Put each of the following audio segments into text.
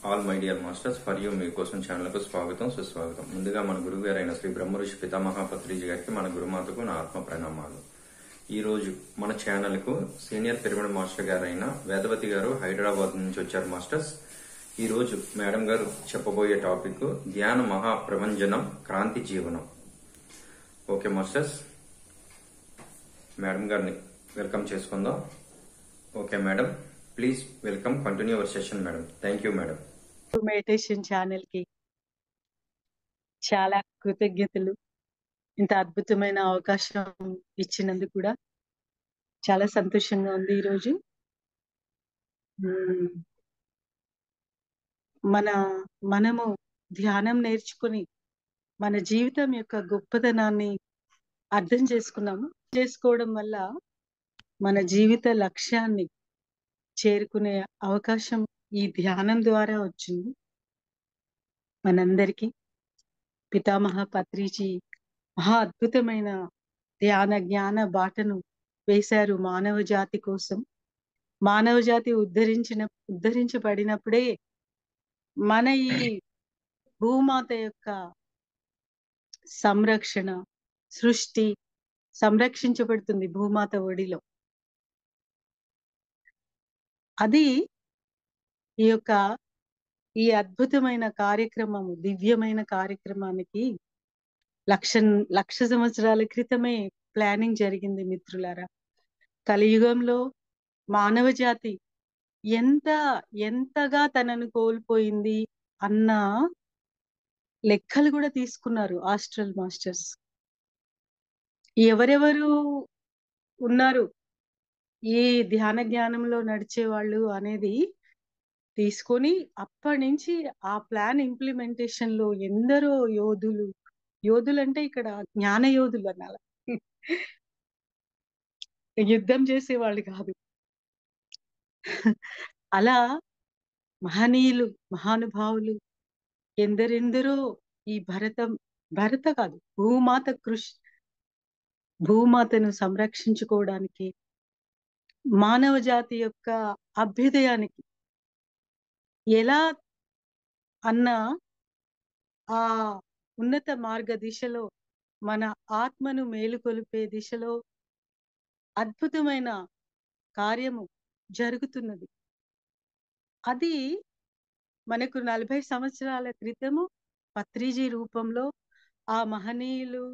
All my dear masters for you మీకోసం ఛానల్కు స్వాగతం సుస్వాగతం. ముందుగా మన గురువు గారైన శ్రీ బ్రహ్మఋషి పితామహ పత్రిజీ గారికి, మన గురుమాతకు నా ఆత్మ ప్రణామాలు. ఈ రోజు మన ఛానల్ కు సీనియర్ పిరమిడ్ మాస్టర్ గారైన వేదవతి గారు హైదరాబాద్ నుంచి వచ్చారు మాస్టర్స్. ఈ రోజు మేడం గారు చెప్పబోయే టాపిక్ ధ్యాన మహాప్రభంజనం క్రాంతి జీవనం. ఓకే మాస్టర్స్, మేడం గారిని వెల్కమ్ చేసుకుందాం. Okay madam, please welcome, continue our session madam. Thank you madam. Meditation channel కి చాలా కృతజ్ఞతలు. ఇంత అద్భుతమైన అవకాశం ఇచ్చినందుకు కూడా చాలా సంతోషంగా ఉంది. ఈరోజు మనము ధ్యానం నేర్చుకుని మన జీవితం యొక్క గొప్పతనాన్ని అర్థం చేసుకోవడం వల్ల మన జీవిత లక్ష్యాన్ని చేరుకునే అవకాశం ఈ ధ్యానం ద్వారా వచ్చింది మనందరికీ. పితామహ పత్రిజీ మహా అద్భుతమైన ధ్యాన జ్ఞాన బాటను వేశారు మానవ జాతి కోసం. మానవ జాతి ఉద్ధరించబడినప్పుడే మన ఈ భూమాత యొక్క సంరక్షణ, సృష్టి సంరక్షించబడుతుంది భూమాత ఒడిలో. అది ఈ అద్భుతమైన కార్యక్రమము, దివ్యమైన కార్యక్రమానికి లక్ష సంవత్సరాల క్రితమే ప్లానింగ్ జరిగింది మిత్రులారా. కలియుగంలో మానవ జాతి ఎంతగా తనను కోల్పోయింది అన్న లెక్కలు కూడా తీసుకున్నారు ఆస్ట్రల్ మాస్టర్స్. ఎవరెవరు ఉన్నారు ఈ ధ్యాన జ్ఞానంలో నడిచే వాళ్ళు అనేది తీసుకొని అప్పటి నుంచి ఆ ప్లాన్ ఇంప్లిమెంటేషన్ లో ఎందరో యోధులు అంటే ఇక్కడ జ్ఞాన యోధులు అనాలి, యుద్ధం చేసేవాళ్ళు కాదు. అలా మహనీయులు, మహానుభావులు ఎందరెందరో ఈ భరత కాదు, భూమాతను సంరక్షించుకోవడానికి, మానవ జాతి యొక్క అభ్యుదయానికి ఎలా అన్న ఆ ఉన్నత మార్గ దిశలో, మన ఆత్మను మేలుకొలిపే దిశలో అద్భుతమైన కార్యము జరుగుతున్నది. అది మనకు 40 సంవత్సరాల క్రితము పత్రిజీ రూపంలో ఆ మహనీయులు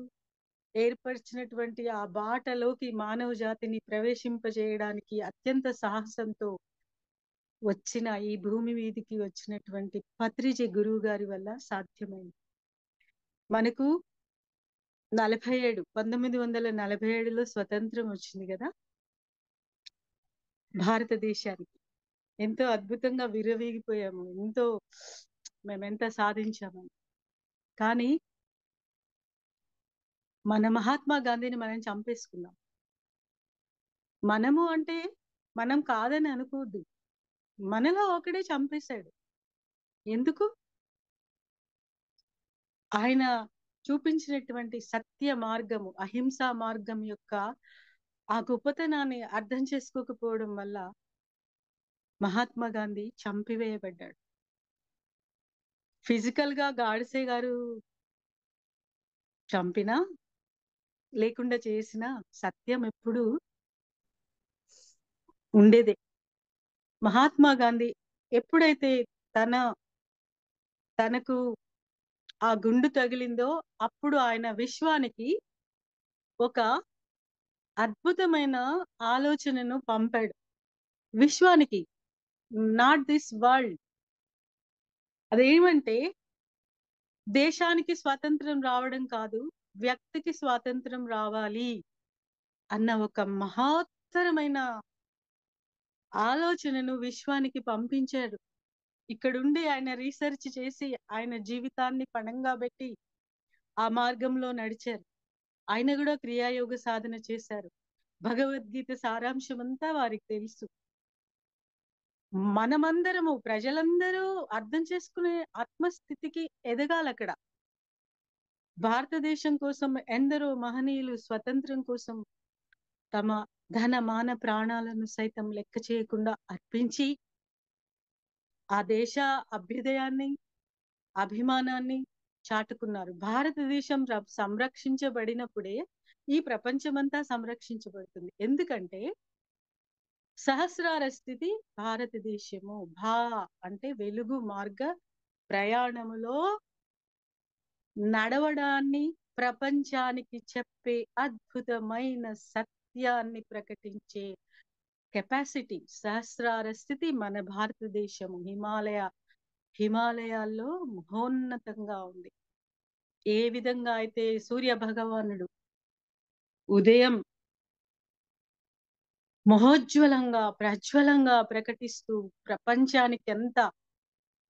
ఏర్పరిచినటువంటి ఆ బాటలోకి మానవ జాతిని ప్రవేశింపజేయడానికి అత్యంత సాహసంతో వచ్చిన ఈ భూమి మీదికి వచ్చినటువంటి పత్రిజీ గురువు గారి వల్ల సాధ్యమైంది. మనకు 1947లో స్వతంత్రం వచ్చింది కదా భారతదేశానికి. ఎంతో అద్భుతంగా విర్రవీగిపోయాము, మేమెంత సాధించామని. కానీ మన మహాత్మా గాంధీని మనం చంపేసుకున్నాం. మనము అంటే మనం కాదని అనుకోవద్దు, మనలో ఒకడే చంపేశాడు. ఎందుకు? ఆయన చూపించినటువంటి సత్య మార్గము, అహింసా మార్గం యొక్క ఆ గొప్పతనాన్ని అర్థం చేసుకోకపోవడం వల్ల మహాత్మా గాంధీ చంపివేయబడ్డాడు. ఫిజికల్ గా గాడ్సే గారు చంపినా లేకుండా చేసిన సత్యం ఎప్పుడు ఉండేదే. మహాత్మా గాంధీ ఎప్పుడైతే తనకు ఆ గుండు తగిలిందో అప్పుడు ఆయన విశ్వానికి ఒక అద్భుతమైన ఆలోచనను పంపాడు. విశ్వానికి, నాట్ దిస్ వరల్డ్. అదేమంటే దేశానికి స్వాతంత్రం రావడం కాదు, వ్యక్తికి స్వాతంత్రం రావాలి అన్న ఒక మహత్తరమైన ఆలోచనను విశ్వానికి పంపించాడు. ఇక్కడుండి ఆయన రీసెర్చ్ చేసి ఆయన జీవితాన్ని పణంగా పెట్టి ఆ మార్గంలో నడిచారు. ఆయన కూడా క్రియాయోగ సాధన చేశారు. భగవద్గీత సారాంశం అంతా వారికి తెలుసు. మనమందరము, ప్రజలందరూ అర్థం చేసుకునే ఆత్మస్థితికి ఎదగాలి. అక్కడ భారతదేశం కోసం ఎందరో మహనీయులు స్వతంత్రం కోసం తమ ధన మాన ప్రాణాలను సైతం లెక్క చేయకుండా అర్పించి ఆ దేశ అభ్యుదయాన్ని, అభిమానాన్ని చాటుకున్నారు. భారతదేశం సంరక్షించబడినప్పుడే ఈ ప్రపంచమంతా సంరక్షించబడుతుంది. ఎందుకంటే సహస్రార స్థితి భారతదేశము. అంటే వెలుగు మార్గ ప్రయాణములో నడవడాన్ని ప్రపంచానికి చెప్పే అద్భుతమైన సత్యాన్ని ప్రకటించే కెపాసిటీ, సహస్రార స్థితి మన భారతదేశము హిమాలయాల్లో మహోన్నతంగా ఉంది. ఏ విధంగా అయితే సూర్య భగవానుడు ఉదయం మహోజ్వలంగా ప్రజ్వలంగా ప్రకటిస్తూ ప్రపంచానికి ఎంత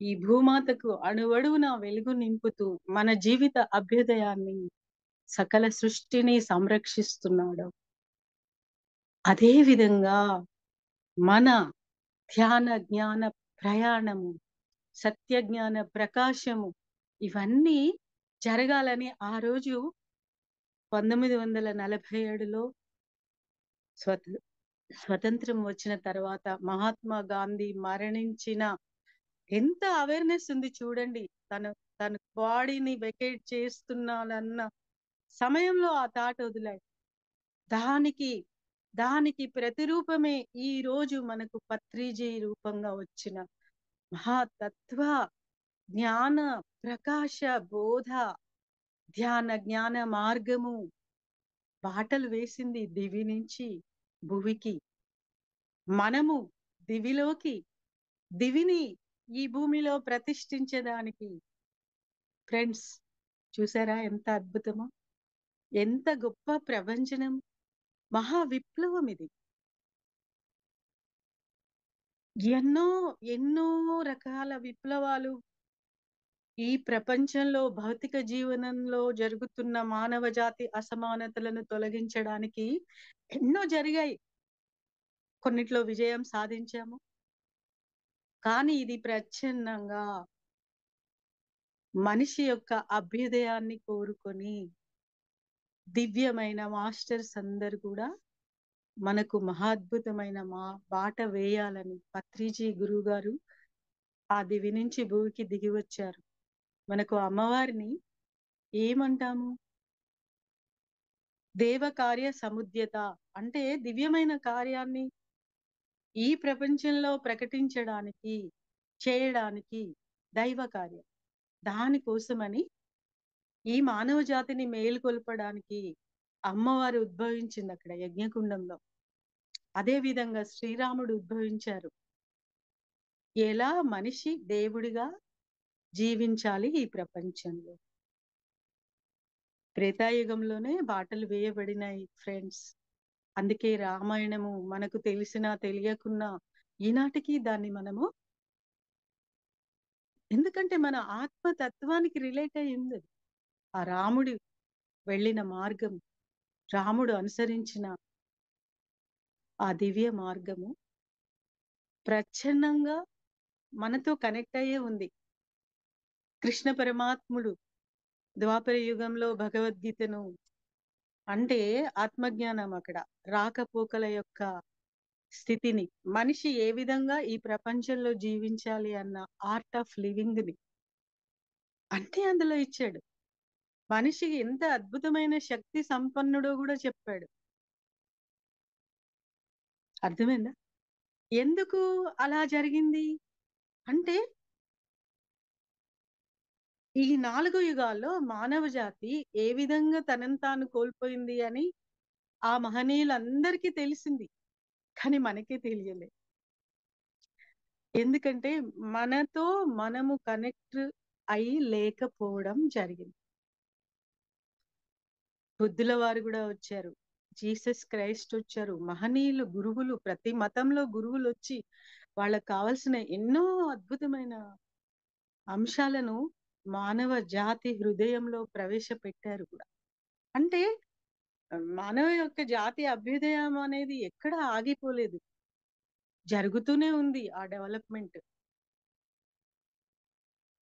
ఈ భూమాతకు అణువణువున వెలుగు నింపుతూ మన జీవిత అభ్యుదయాన్ని, సకల సృష్టిని సంరక్షిస్తున్నాడు. అదే విధంగా మన ధ్యాన జ్ఞాన ప్రయాణము, సత్య జ్ఞాన ప్రకాశము ఇవన్నీ జరగాలని ఆ రోజు 1947లో స్వతంత్రం వచ్చిన తర్వాత మహాత్మా గాంధీ మరణించిన ఎంత అవేర్నెస్ ఉంది చూడండి. తను తన బాడీని వెకేట్ చేస్తున్నానన్న సమయంలో ఆ థాట్ వదిలాడు. దానికి ప్రతిరూపమే ఈ రోజు మనకు పత్రిజీ రూపంగా వచ్చిన మహాతత్వ జ్ఞాన ప్రకాశ బోధ ధ్యాన జ్ఞాన మార్గము బాటలు వేసింది దివి నుంచి భువికి. మనము దివిలోకి, దివిని ఈ భూమిలో ప్రతిష్ఠించడానికి. ఫ్రెండ్స్, చూసారా ఎంత అద్భుతమో, ఎంత గొప్ప ప్రపంచనం, మహా విప్లవం ఇది. ఎన్నో ఎన్నో రకాల విప్లవాలు ఈ ప్రపంచంలో భౌతిక జీవనంలో జరుగుతున్న మానవ జాతి అసమానతలను తొలగించడానికి ఎన్నో జరిగాయి. కొన్నిట్లో విజయం సాధించాము. కానీ ఇది ప్రచ్ఛన్నంగా మనిషి యొక్క అభ్యుదయాన్ని కోరుకొని దివ్యమైన మాస్టర్స్ అందరు కూడా మనకు మహాద్భుతమైన బాట వేయాలని పత్రిజీ గురువు గారు ఆ దివి నుంచి భూమికి దిగి వచ్చారు. మనకు అమ్మవారిని ఏమంటాము? దేవ కార్య సముద్యత అంటే దివ్యమైన కార్యాన్ని ఈ ప్రపంచంలో ప్రకటించడానికి, చేయడానికి దైవ కార్యం. దానికోసమని ఈ మానవ జాతిని మేలుకొల్పడానికి అమ్మవారు ఉద్భవించింది అక్కడ యజ్ఞకుండంలో. అదే విధంగా శ్రీరాముడు ఉద్భవించారు. ఎలా మనిషి దేవుడిగా జీవించాలి ఈ ప్రపంచంలో. త్రేతాయుగంలోనే బాటలు వేయబడినాయి ఫ్రెండ్స్. అందుకే రామాయణము మనకు తెలిసినా తెలియకున్నా ఈనాటికి దాన్ని మనము, ఎందుకంటే మన ఆత్మతత్వానికి రిలేట్ అయ్యింది ఆ రాముడి వెళ్ళిన మార్గం, రాముడు అనుసరించిన ఆ దివ్య మార్గము ప్రచ్ఛన్నంగా మనతో కనెక్ట్ అయ్యే ఉంది. కృష్ణ పరమాత్ముడు ద్వాపర యుగంలో భగవద్గీతను అంటే ఆత్మజ్ఞానం అక్కడ రాకపోకల యొక్క స్థితిని, మనిషి ఏ విధంగా ఈ ప్రపంచంలో జీవించాలి అన్న ఆర్ట్ ఆఫ్ లివింగ్ ని అంటే అందులో ఇచ్చాడు. మనిషికి ఎంత అద్భుతమైన శక్తి సంపన్నుడో కూడా చెప్పాడు. అర్థమైందా? ఎందుకు అలా జరిగింది అంటే ఈ 4 యుగాల్లో మానవ జాతి ఏ విధంగా తనను తాను కోల్పోయింది అని ఆ మహనీయులందరికీ తెలిసింది. కానీ మనకే తెలియలే. ఎందుకంటే మనతో మనము కనెక్ట్ అయి లేకపోవడం జరిగింది. బుద్ధుల వారు కూడా వచ్చారు, జీసస్ క్రైస్ట్ వచ్చారు, మహనీయులు గురువులు, ప్రతి మతంలో గురువులు వచ్చి వాళ్ళకు కావలసిన ఎన్నో అద్భుతమైన అంశాలను మానవ జాతి హృదయంలో ప్రవేశపెట్టారు కూడా. అంటే మానవ యొక్క జాతి అభ్యుదయం అనేది ఎక్కడ ఆగిపోలేదు, జరుగుతూనే ఉంది. ఆ డెవలప్మెంట్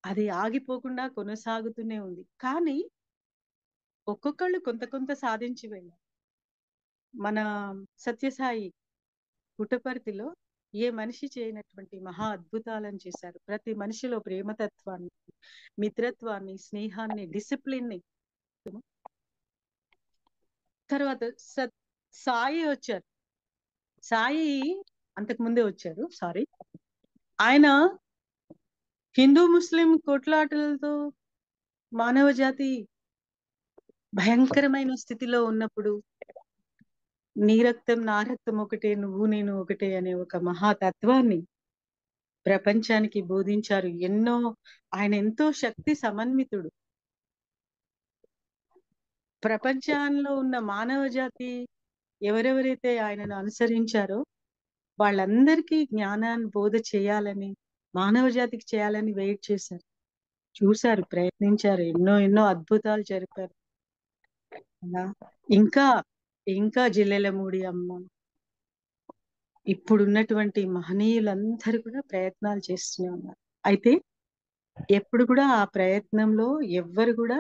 అది ఆగిపోకుండా కొనసాగుతూనే ఉంది. కానీ ఒక్కొక్కళ్ళు కొంత కొంత సాధించి వెళ్ళారు. మన సత్యసాయి పుట్టపర్తిలో ఏ మనిషి చేయనటువంటి మహా అద్భుతాలను చేశారు. ప్రతి మనిషిలో ప్రేమతత్వాన్ని, మిత్రత్వాన్ని, స్నేహాన్ని, డిసిప్లిన్ ని. తర్వాత సాయి వచ్చారు. సాయి అంతకు ముందే వచ్చారు, సారీ. ఆయన హిందూ ముస్లిం కొట్లాటలతో మానవ జాతి భయంకరమైన స్థితిలో ఉన్నప్పుడు నీ రక్తం నా రక్తం ఒకటే, నువ్వు నేను ఒకటే అనే ఒక మహాతత్వాన్ని ప్రపంచానికి బోధించారు. ఆయన ఎంతో శక్తి సమన్వితుడు. ప్రపంచంలో ఉన్న మానవ జాతి ఎవరెవరైతే ఆయనను అనుసరించారో వాళ్ళందరికీ జ్ఞానాన్ని బోధ చేయాలని, మానవ జాతికి చేయాలని వెయిట్ చేశారు, చూశారు, ప్రయత్నించారు, ఎన్నో ఎన్నో అద్భుతాలు జరిపారు. అలా ఇంకా ఇంకా జిల్లెలమూడి అమ్మ, ఇప్పుడున్నటువంటి మహనీయులందరూ కూడా ప్రయత్నాలు చేస్తూనే ఉన్నారు. అయితే ఎప్పుడు కూడా ఆ ప్రయత్నంలో ఎవ్వరు కూడా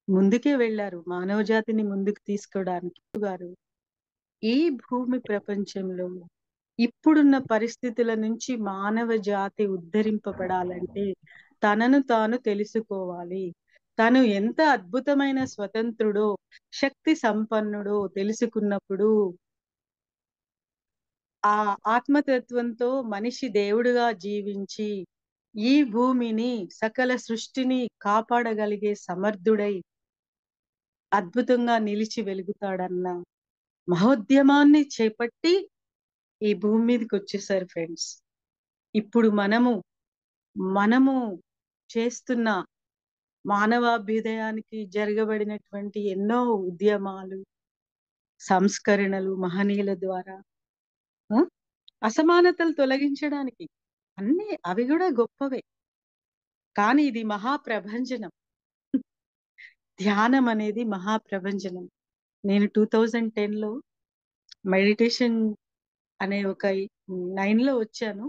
ముందుకే వెళ్ళారు మానవ జాతిని ముందుకు తీసుకోవడానికి. గారు ఈ భూమి ప్రపంచంలో ఇప్పుడున్న పరిస్థితుల నుంచి మానవ జాతి ఉద్ధరింపబడాలంటే తనను తాను తెలుసుకోవాలి. తను ఎంత అద్భుతమైన స్వతంత్రుడో, శక్తి సంపన్నుడో తెలుసుకున్నప్పుడు ఆ ఆత్మతత్వంతో మనిషి దేవుడుగా జీవించి ఈ భూమిని, సకల సృష్టిని కాపాడగలిగే సమర్థుడై అద్భుతంగా నిలిచి వెలుగుతాడన్న మహోద్యమాన్ని చేపట్టి ఈ భూమి మీదకి వచ్చేసారు ఫ్రెండ్స్. ఇప్పుడు మనము చేస్తున్న మానవాభ్యుదయానికి జరగబడినటువంటి ఎన్నో ఉద్యమాలు, సంస్కరణలు మహనీయుల ద్వారా ఆ, అసమానతలు తొలగించడానికి అవి కూడా గొప్పవే. కానీ ఇది మహాప్రభంజనం. ధ్యానం అనేది మహాప్రభంజనం. నేను 2010లో మెడిటేషన్ అనే ఒక 9లో వచ్చాను.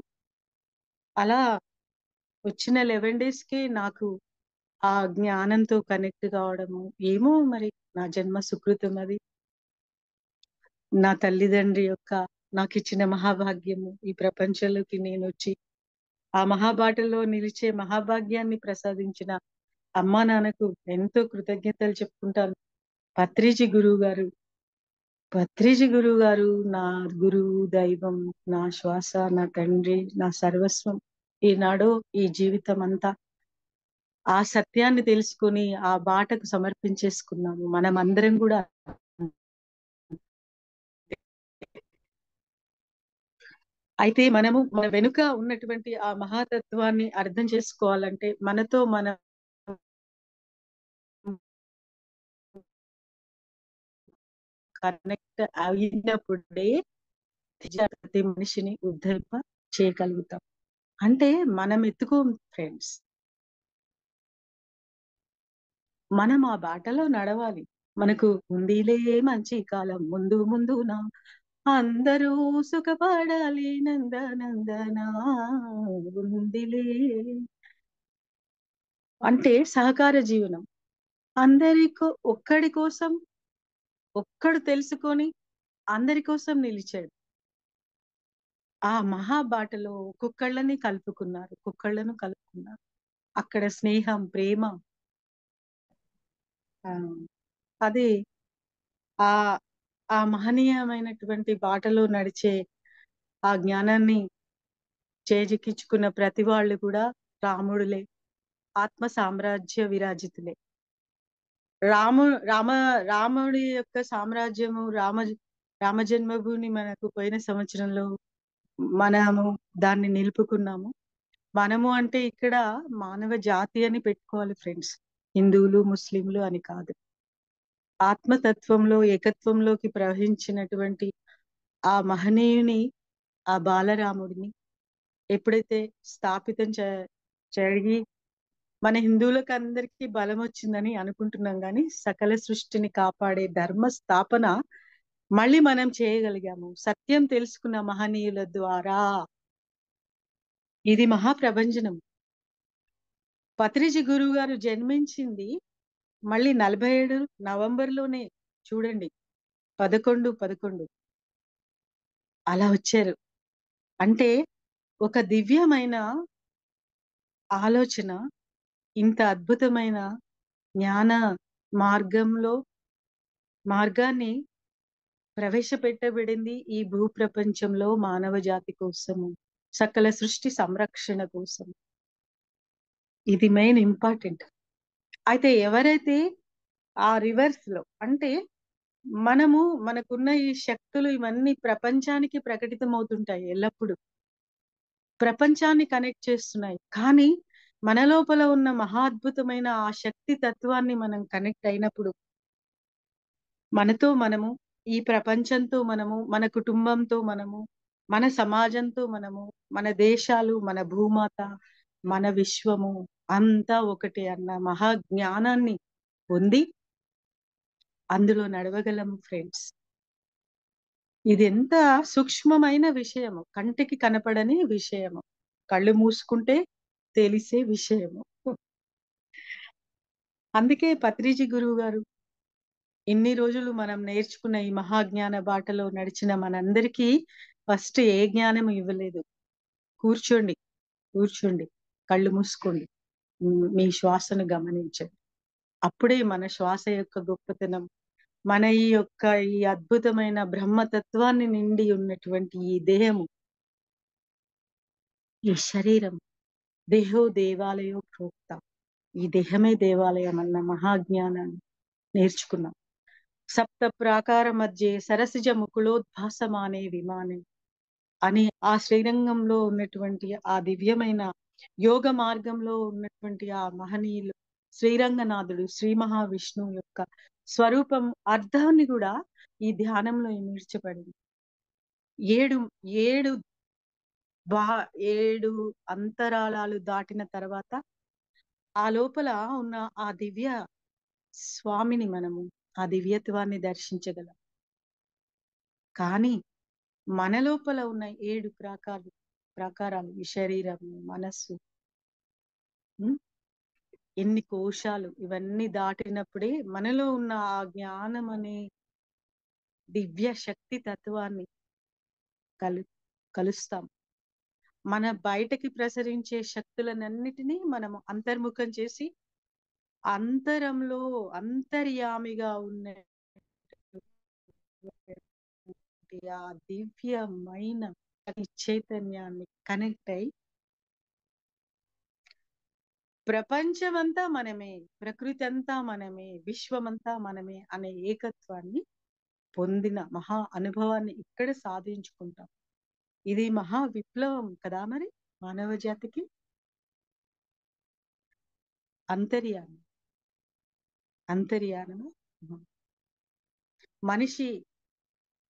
అలా వచ్చిన 11 డేస్కే నాకు ఆ జ్ఞానంతో కనెక్ట్ కావడము, ఏమో మరి నా జన్మ సుకృతం అది. నా తల్లిదండ్రి యొక్క నాకు ఇచ్చిన మహాభాగ్యము, ఈ ప్రపంచంలోకి నేను వచ్చి ఆ మహాబాటలో నిలిచే మహాభాగ్యాన్ని ప్రసాదించిన అమ్మా నాన్నకు ఎంతో కృతజ్ఞతలు చెప్పుకుంటాను. పత్రిజీ గురువు గారు నా గురువు, దైవం, నా శ్వాస, నా తండ్రి, నా సర్వస్వం. ఈనాడు ఈ జీవితం అంతా ఆ సత్యాన్ని తెలుసుకొని ఆ బాటకు సమర్పించేసుకున్నాము మనమందరం కూడా. అయితే మన వెనుక ఉన్నటువంటి ఆ మహాతత్వాన్ని అర్థం చేసుకోవాలంటే మనతో మనం కనెక్ట్ అయినప్పుడే ప్రతి మనిషిని ఉద్ధరింప చేయగలుగుతాం. అంటే మనం ఎత్తుకోం ఫ్రెండ్స్, మనం ఆ బాటలో నడవాలి. మనకు ఉందిలే మంచి కాలం ముందు ముందున, అందరూ సుఖపడాలి నందనందనా, ఉందిలే అంటే సహకార జీవనం. ఒక్కడి కోసం ఒక్కడు తెలుసుకొని అందరి కోసం నిలిచాడు. ఆ మహాబాటలో ఒక్కొక్కళ్ళను కలుపుకున్నారు. అక్కడ స్నేహం, ప్రేమ, ఆ అది ఆ ఆ మహనీయమైనటువంటి బాటలో నడిచే ఆ జ్ఞానాన్ని చేజిక్కించుకున్న ప్రతి వాళ్ళు కూడా రాముడులే, ఆత్మ సామ్రాజ్య విరాజితులే. రాము రామ రాముడి యొక్క సామ్రాజ్యము, రామ జన్మభూమి మనకు పోయిన సంవత్సరంలో మనము దాన్ని నిలుపుకున్నాము. మనము అంటే ఇక్కడ మానవ జాతి అని పెట్టుకోవాలి ఫ్రెండ్స్, హిందువులు ముస్లింలు అని కాదు. ఆత్మతత్వంలో ఏకత్వంలోకి ప్రవహించినటువంటి ఆ మహనీయుని, ఆ బాలరాముడిని ఎప్పుడైతే స్థాపితం జరిగి మన హిందువులకు అందరికీ బలం వచ్చిందని అనుకుంటున్నాం, కానీ సకల సృష్టిని కాపాడే ధర్మ స్థాపన మళ్ళీ మనం చేయగలిగాము సత్యం తెలుసుకున్న మహనీయుల ద్వారా. ఇది మహాప్రభంజనం. పత్రిజీ గురువు గారు జన్మించింది మళ్ళీ 47 నవంబర్లోనే. చూడండి, 11/11 అలా వచ్చారు. అంటే ఒక దివ్యమైన ఆలోచన, ఇంత అద్భుతమైన జ్ఞాన మార్గంలో మార్గాన్ని ప్రవేశపెట్టబడింది ఈ భూప్రపంచంలో మానవ జాతి కోసము, సకల సృష్టి సంరక్షణ కోసం. ఇది మెయిన్ ఇంపార్టెంట్. అయితే ఎవరైతే ఆ రివర్స్ లో, అంటే మనము మనకున్న ఈ శక్తులు ఇవన్నీ ప్రపంచానికి ప్రకటితమవుతుంటాయి, ఎల్లప్పుడూ ప్రపంచాన్ని కనెక్ట్ చేస్తున్నాయి. కానీ మన లోపల ఉన్న మహాద్భుతమైన ఆ శక్తి తత్వాన్ని మనం కనెక్ట్ అయినప్పుడు, మనతో మనము, ఈ ప్రపంచంతో మనము, మన కుటుంబంతో మనము, మన సమాజంతో మనము, మన దేశాలు, మన భూమాత, మన విశ్వము అంతా ఒకటి అన్న మహా జ్ఞానాన్ని పొంది అందులో నడవగలము ఫ్రెండ్స్. ఇది ఎంత సూక్ష్మమైన విషయము, కంటికి కనపడని విషయము, కళ్ళు మూసుకుంటే తెలిసే విషయము. అందుకే పత్రిజీ గురువు గారు ఇన్ని రోజులు మనం నేర్చుకున్న ఈ మహాజ్ఞాన బాటలో నడిచిన మనందరికీ ఫస్ట్ ఏ జ్ఞానం ఇవ్వలేదు. కూర్చోండి, కూర్చోండి, కళ్ళు మూసుకోండి, మీ శ్వాసను గమనించండి. అప్పుడే మన శ్వాస యొక్క గొప్పతనం, మన ఈ అద్భుతమైన బ్రహ్మతత్వాన్ని నిండి ఉన్నటువంటి ఈ దేహము, ఈ శరీరం, దేహో దేవాలయో ప్రోక్త, ఈ దేహమే దేవాలయం అన్న మహాజ్ఞానాన్ని నేర్చుకున్నాం. సప్త ప్రాకార మధ్య సరసిజ ముకుళోద్భాసమానే విమానే అని ఆ శ్రీరంగంలో ఉన్నటువంటి ఆ దివ్యమైన యోగ మార్గంలో ఉన్నటువంటి ఆ మహనీయులు శ్రీరంగనాథుడు, శ్రీ మహావిష్ణువు యొక్క స్వరూపం అర్థాన్ని కూడా ఈ ధ్యానంలో ఇమిడ్చబడింది. ఏడు ఏడు బా 7 అంతరాళాలు దాటిన తర్వాత ఆ లోపల ఉన్న ఆ దివ్య స్వామిని మనము, ఆ దివ్యత్వాన్ని దర్శించగలం. కానీ మన లోపల ఉన్న 7 ప్రాకారాలు, ఈ శరీరము, మనస్సు, ఉమ్, ఎన్ని కోశాలు, ఇవన్నీ దాటినప్పుడే మనలో ఉన్న ఆ జ్ఞానం అనే దివ్య శక్తి తత్వాన్ని కలు కలుస్తాం. మన బయటకి ప్రసరించే శక్తులనన్నిటినీ మనము అంతర్ముఖం చేసి అంతరంలో అంతర్యామిగా ఉన్నటువంటి ఆ దివ్యమైన చైతన్యాన్ని కనెక్ట్ అయి ప్రపంచమంతా మనమే, ప్రకృతి అంతా మనమే, విశ్వమంతా మనమే అనే ఏకత్వాన్ని పొందిన మహా అనుభవాన్ని ఇక్కడ సాధించుకుంటాం. ఇది మహా విప్లవం కదా మరి మానవ జాతికి. అంతర్యామి, అంతర్యానము. మనిషి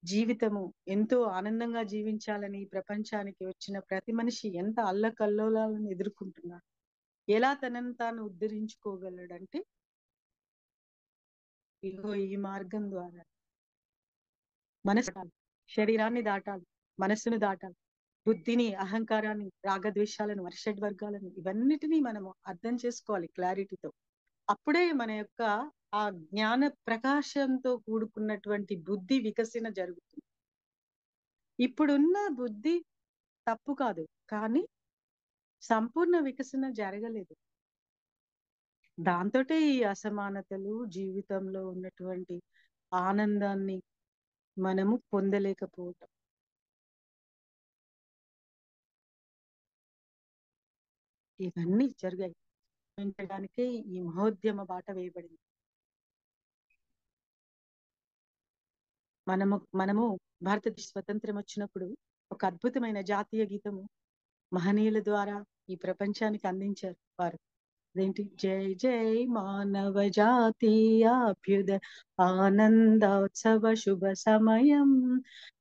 జీవితము ఎంతో ఆనందంగా జీవించాలని ఈ ప్రపంచానికి వచ్చిన ప్రతి మనిషి ఎంత అల్లకల్లోలాలను ఎదుర్కొంటున్నాడు. ఎలా తనను తాను ఉద్ధరించుకోగలడంటే ఇగో ఈ మార్గం ద్వారా మనసు దాటాలి, శరీరాన్ని దాటాలి, మనస్సును దాటాలి, బుద్ధిని, అహంకారాన్ని, రాగద్వేషాలను, వర్షడ్వర్గాలను ఇవన్నిటినీ మనము అర్థం చేసుకోవాలి క్లారిటీతో. అప్పుడే మన యొక్క ఆ జ్ఞాన ప్రకాశంతో కూడుకున్నటువంటి బుద్ధి వికసన జరుగుతుంది. ఇప్పుడున్న బుద్ధి తప్పు కాదు, కానీ సంపూర్ణ వికసన జరగలేదు. దాంతోటే ఈ అసమానతలు, జీవితంలో ఉన్నటువంటి ఆనందాన్ని మనము పొందలేకపోవటం. ఇవన్నీ జరిగాయి పెంచడానికే ఈ మహోద్యమ బాట వేయబడింది. మనము భారతదేశ స్వతంత్రం వచ్చినప్పుడు ఒక అద్భుతమైన జాతీయ గీతము మహనీయుల ద్వారా ఈ ప్రపంచానికి అందించారు వారు. అదేంటి? జై జై మానవ జాతీయాభ్యుద ఆనందోత్సవ శుభ సమయం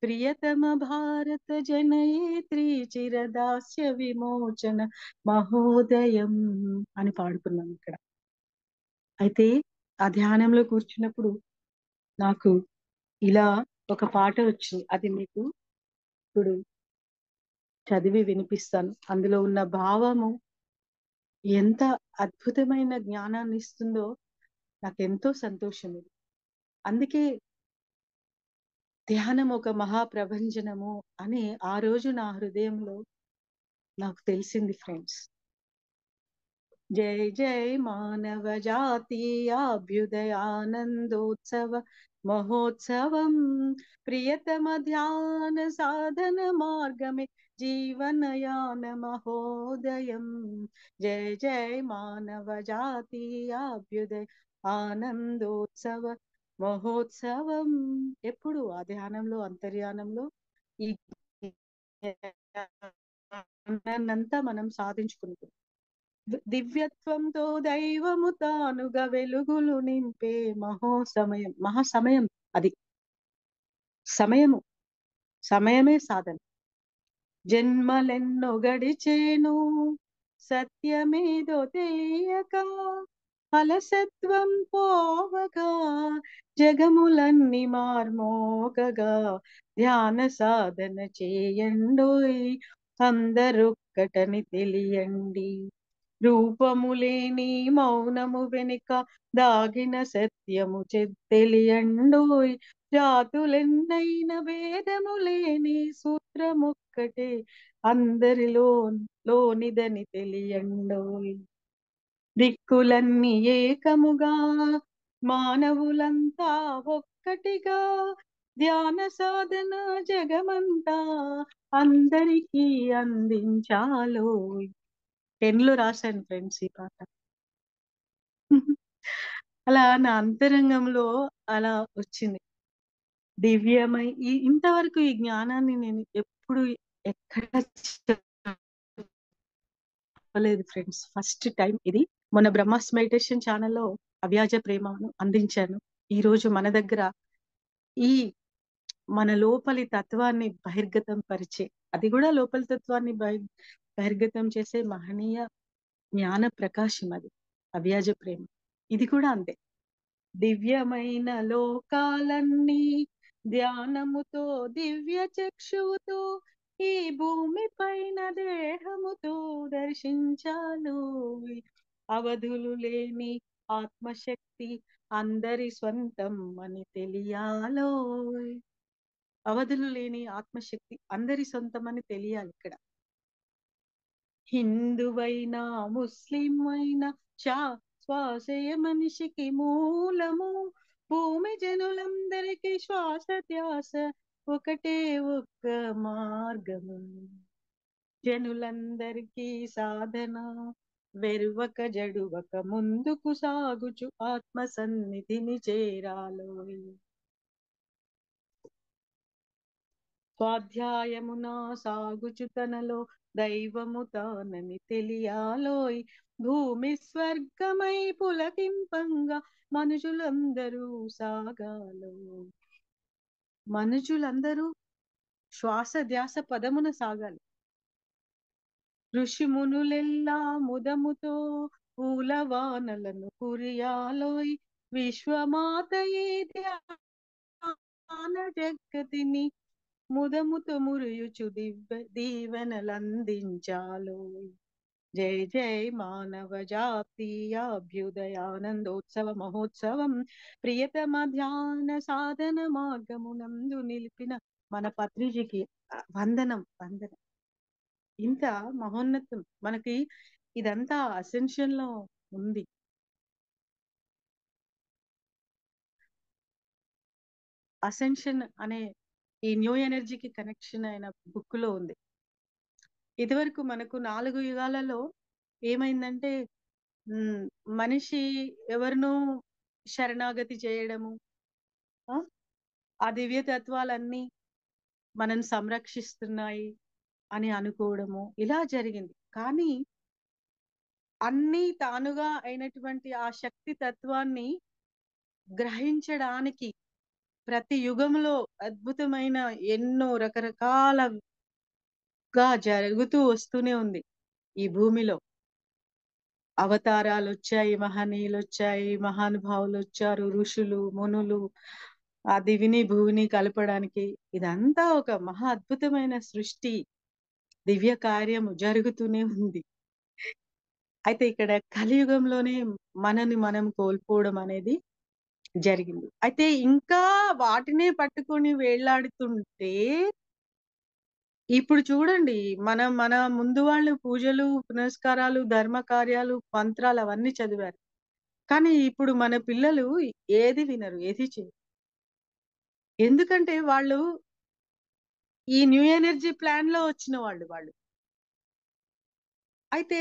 ప్రియతమ భారత జనయేత్రి చిరదాస్య విమోచన మహోదయం అని పాడుకున్నాం ఇక్కడ. అయితే ఆ ధ్యానంలో కూర్చున్నప్పుడు నాకు ఇలా ఒక పాట వచ్చింది, అది మీకు ఇప్పుడు చదివి వినిపిస్తాను. అందులో ఉన్న భావము ఎంత అద్భుతమైన జ్ఞానాన్ని ఇస్తుందో నాకెంతో సంతోషం ఇది. అందుకే ధ్యానం ఒక మహాప్రభంజనము అని ఆ రోజు నా హృదయంలో నాకు తెలిసింది ఫ్రెండ్స్. జై జై మానవ జాతి అభ్యుదయానందోత్సవ మహోత్సవం ప్రియతమ ధ్యాన సాధన మార్గమే జీవనయాన మహోదయం. జై జై మానవ జాతి అభ్యుదయ ఆనందోత్సవ మహోత్సవం. ఎప్పుడు ఆ ధ్యానంలో అంతర్యానంలో ఈ జ్ఞానాన్నంతా మనం సాధించుకుంటాం. దివ్యత్వంతో దైవము తానుగా వెలుగులు నింపే మహోసమయం. మహాసమయం అది. సమయము, సమయమే సాధన. జన్మలెన్నో గడిచేను సత్యమేదో తెలియక, అలసత్వం పోవగా జగములన్నీ మార్మోగగా, ధ్యాన సాధన చేయండోయ్ అందరొక్కటని తెలియండి. రూపము లేని మౌనము వెనుక దాగిన సత్యము తెలియండోయ్. జాతులెన్నైన భేదము లేని సూత్రమొక్కటే అందరిలో లోనిదని తెలియండోయ్. దిక్కులన్నీ ఏకముగా మానవులంతా ఒక్కటిగా, ధ్యాన సాధన జగమంతా అందరికీ అందించాలోయ్. పెన్లో రాశాను ఫ్రెండ్స్ ఈ పాట. అలా నా అంతరంగంలో అలా వచ్చింది. దివ్యమై ఇంతవరకు ఈ జ్ఞానాన్ని నేను ఎప్పుడు ఎక్కడ చెప్పలేదు ఫ్రెండ్స్. ఫస్ట్ టైం ఇది. మొన్న బ్రహ్మాస్ మెడిటేషన్ ఛానల్లో అవ్యాజ ప్రేమను అందించాను. ఈ రోజు మన దగ్గర ఈ మన లోపలి తత్వాన్ని బహిర్గతం పరిచే, అది కూడా లోపలి తత్వాన్ని బహిర్గతం చేసే మహనీయ జ్ఞాన ప్రకాశం అది అవ్యాజ ప్రేమ. ఇది కూడా అంతే. దివ్యమైన లోకాలన్నీ ధ్యానముతో దివ్య చక్షువుతో ఈ భూమి పైన దేహముతో దర్శించాలు. అవధులు లేని ఆత్మశక్తి అందరి స్వంతం అని తెలియాలో. అవధులు లేని ఆత్మశక్తి అందరి సొంతం అని తెలియాలి ఇక్కడ. హిందువైనా ముస్లిం అయినా శ్వాసయ మనిషికి మూలము. భూమి జనులందరికీ శ్వాస ధ్యాస ఒకటే ఒక్క మార్గము. జనులందరికీ సాధన వెరువక జడువక ముందుకు సాగుచు ఆత్మ సన్నిధిని చేరాలోయ్. స్వాధ్యాయమున సాగుచు తనలో దైవము తానని తెలియాలోయ్. భూమి స్వర్గమై పులకింపంగా మనుషులందరూ సాగాలో. మనుషులందరూ శ్వాస ధ్యాస పదమున సాగాలి. ఋషి మునులెల్లా ముదముతో పూలవానలను కురియాలోయ్. విశ్వమాతయే ధ్యాన జగతిని ముదముతో మురియుచు దీవెనలందించాలోయ్. జై జై మానవ జాతి అభ్యుదయానందోత్సవ మహోత్సవం ప్రియతమ ధ్యాన సాధన మార్గమునందు నిలిపిన మన పత్రిజీకి వందనం. వందనం. ఇంత మహోన్నతం మనకి ఇదంతా అసెన్షన్ లో ఉంది. అసెన్షన్ అనే ఈ న్యూ ఎనర్జీకి కనెక్షన్ అయిన బుక్ లో ఉంది. ఇదివరకు మనకు 4 యుగాలలో ఏమైందంటే మనిషి ఎవరినో శరణాగతి చేయడము, ఆ దివ్య తత్వాలన్నీ మనల్ని సంరక్షిస్తున్నాయి అని అనుకోవడము ఇలా జరిగింది. కానీ అన్నీ తానుగా అయినటువంటి ఆ శక్తి తత్వాన్ని గ్రహించడానికి ప్రతి యుగంలో అద్భుతమైన ఎన్నో రకరకాలగా జరుగుతూ వస్తూనే ఉంది. ఈ భూమిలో అవతారాలు వచ్చాయి, మహనీయులు వచ్చాయి, మహానుభావులు వచ్చారు, ఋషులు మునులు ఆ దివిని భూమిని కలపడానికి. ఇదంతా ఒక మహా అద్భుతమైన సృష్టి, దివ్య కార్యము జరుగుతూనే ఉంది. అయితే ఇక్కడ కలియుగంలోనే మనని మనం కోల్పోవడం అనేది జరిగింది. అయితే ఇంకా వాటినే పట్టుకొని వేళ్లాడుతుంటే ఇప్పుడు చూడండి మన మన ముందు వాళ్ళు పూజలు, పునస్కారాలు, ధర్మ కార్యాలు, మంత్రాలు అవన్నీ చదివారు. కానీ ఇప్పుడు మన పిల్లలు ఏది వినరు, ఏది చేయరు. ఎందుకంటే వాళ్ళు ఈ న్యూ ఎనర్జీ ప్లాన్‌లో వచ్చిన వాళ్ళు. అయితే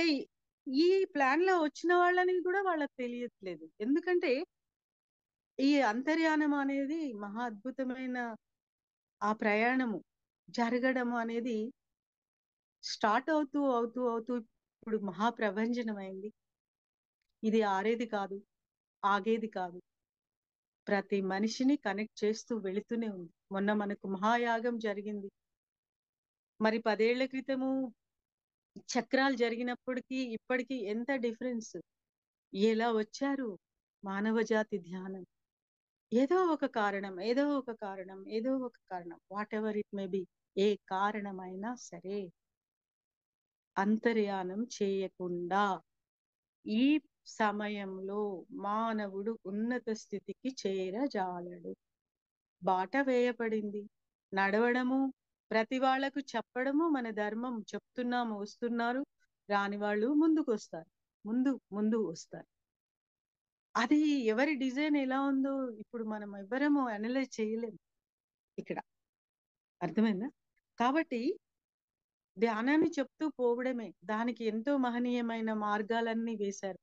ఈ ప్లాన్‌లో వచ్చిన వాళ్ళని కూడా వాళ్ళకి తెలియట్లేదు. ఎందుకంటే ఈ అంతర్యానం అనేది మహా అద్భుతమైన ఆ ప్రయాణము జరగడము అనేది స్టార్ట్ అవుతూ ఇప్పుడు మహాప్రభంజనమైంది. ఇది ఆరేది కాదు, ఆగేది కాదు. ప్రతి మనిషిని కనెక్ట్ చేస్తూ వెళుతూనే ఉంది. మొన్న మనకు మహాయాగం జరిగింది. మరి 10 ఏళ్ల క్రితము చక్రాలు జరిగినప్పటికి, ఇప్పటికి ఎంత డిఫరెన్స్. ఎలా వచ్చారు మానవ జాతి ధ్యానం. ఏదో ఒక కారణం వాటెవర్ ఇట్ మే బి, ఏ కారణమైనా సరే అంతర్యానం చేయకుండా ఈ సమయంలో మానవుడు ఉన్నత స్థితికి చేరజాలడు. బాట వేయబడింది. నడవడము, ప్రతి వాళ్ళకు చెప్పడము మన ధర్మం. చెప్తున్నాము, వస్తున్నారు. రాని వాళ్ళు ముందుకొస్తారు. ముందు వస్తారు. అది ఎవరి డిజైన్ ఎలా ఉందో ఇప్పుడు మనం ఎవ్వరము అనలైజ్ చేయలేము ఇక్కడ. అర్థమైందా? కాబట్టి ధ్యానాన్ని చెప్తూ పోవడమే. దానికి ఎంతో మహనీయమైన మార్గాలన్నీ వేశారు.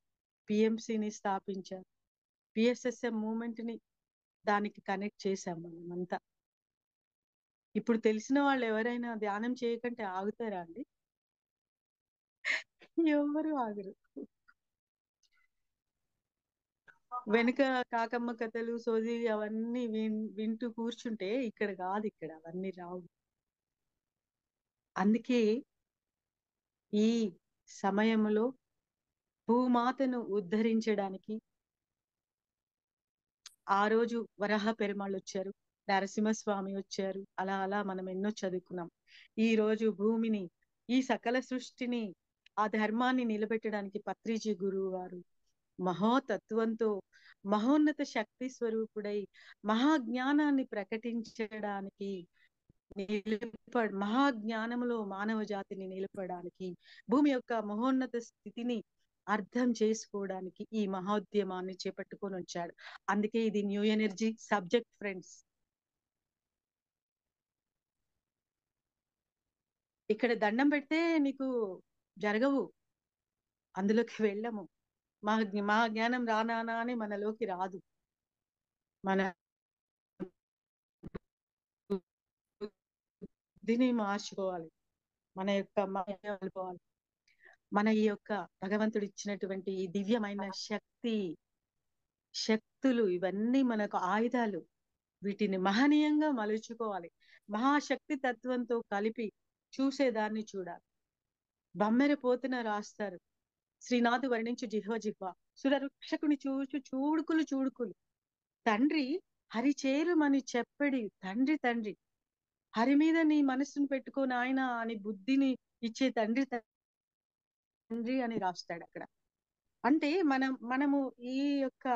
పిఎంసిని స్థాపించారు. పిఎస్ఎస్ఎం మూవ్‌మెంట్‌ని దానికి కనెక్ట్ చేశాం మనమంతా. ఇప్పుడు తెలిసిన వాళ్ళు ఎవరైనా ధ్యానం చేయకంటే ఆగుతారా అండి? ఎవ్వరు ఆగరు. వెనుక కాకమ్మ కథలు, సోది అవన్నీ వింటూ కూర్చుంటే ఇక్కడ గాదు, ఇక్కడ అవన్నీ రావు. అందుకే ఈ సమయంలో భూమాతను ఉద్ధరించడానికి ఆ రోజు వరాహ పెరుమాళ్ వచ్చారు. నరసింహస్వామి వచ్చారు. అలా అలా మనం ఎన్నో చదువుకున్నాం. ఈ రోజు భూమిని, ఈ సకల సృష్టిని, ఆ ధర్మాన్ని నిలబెట్టడానికి పత్రిజీ గురువు గారు మహోతత్వంతో మహోన్నత శక్తి స్వరూపుడై మహాజ్ఞానాన్ని ప్రకటించడానికి మహాజ్ఞానములో మానవ జాతిని నిలపడానికి, భూమి యొక్క మహోన్నత స్థితిని అర్థం చేసుకోవడానికి ఈ మహోద్యమాన్ని చేపట్టుకొని వచ్చాడు. అందుకే ఇది న్యూ ఎనర్జీ సబ్జెక్ట్ ఫ్రెండ్స్. ఇక్కడ దండం పెడితే నీకు జరగవు, అందులోకి వెళ్ళము. మా జ్ఞానం రానా అని మనలోకి రాదు. మన బుద్ధిని మార్చుకోవాలి, మన యొక్క మాయాలుకోవాలి. మన ఈ యొక్క భగవంతుడు ఇచ్చినటువంటి ఈ దివ్యమైన శక్తులు ఇవన్నీ మనకు ఆయుధాలు. వీటిని మహనీయంగా మలుచుకోవాలి. మహాశక్తి తత్వంతో కలిపి చూసేదాన్ని చూడాలి. బమ్మెర పోతున రాస్తారు, శ్రీనాథు వర్ణించు జిహ్వ సురవృక్షకుని చూడుకులు. తండ్రి హరి చేరుమని చెప్పడి తండ్రి హరి మీద నీ మనస్సును పెట్టుకొని ఆయన అని బుద్ధిని ఇచ్చే తండ్రి అని రాస్తాడు అక్కడ. అంటే మనము ఈ యొక్క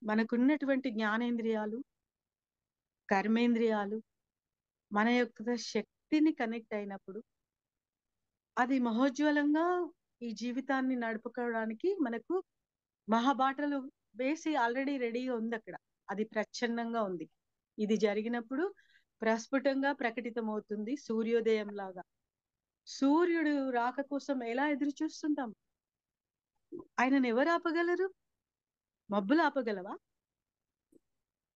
మనకున్నటువంటి జ్ఞానేంద్రియాలు, కర్మేంద్రియాలు, మన యొక్క శక్తిని కనెక్ట్ అయినప్పుడు అది మహోజ్వలంగా ఈ జీవితాన్ని నడుపుకోవడానికి మనకు మహాబాటలు వేసి ఆల్రెడీ రెడీగా ఉంది అక్కడ. అది ప్రచ్ఛన్నంగా ఉంది. ఇది జరిగినప్పుడు ప్రస్ఫుటంగా ప్రకటితమవుతుంది సూర్యోదయం లాగా. సూర్యుడు రాక కోసం ఎలా ఎదురు చూస్తుంటాం? ఆయనను ఎవరు ఆపగలరు? మబ్బులు ఆపగలవా?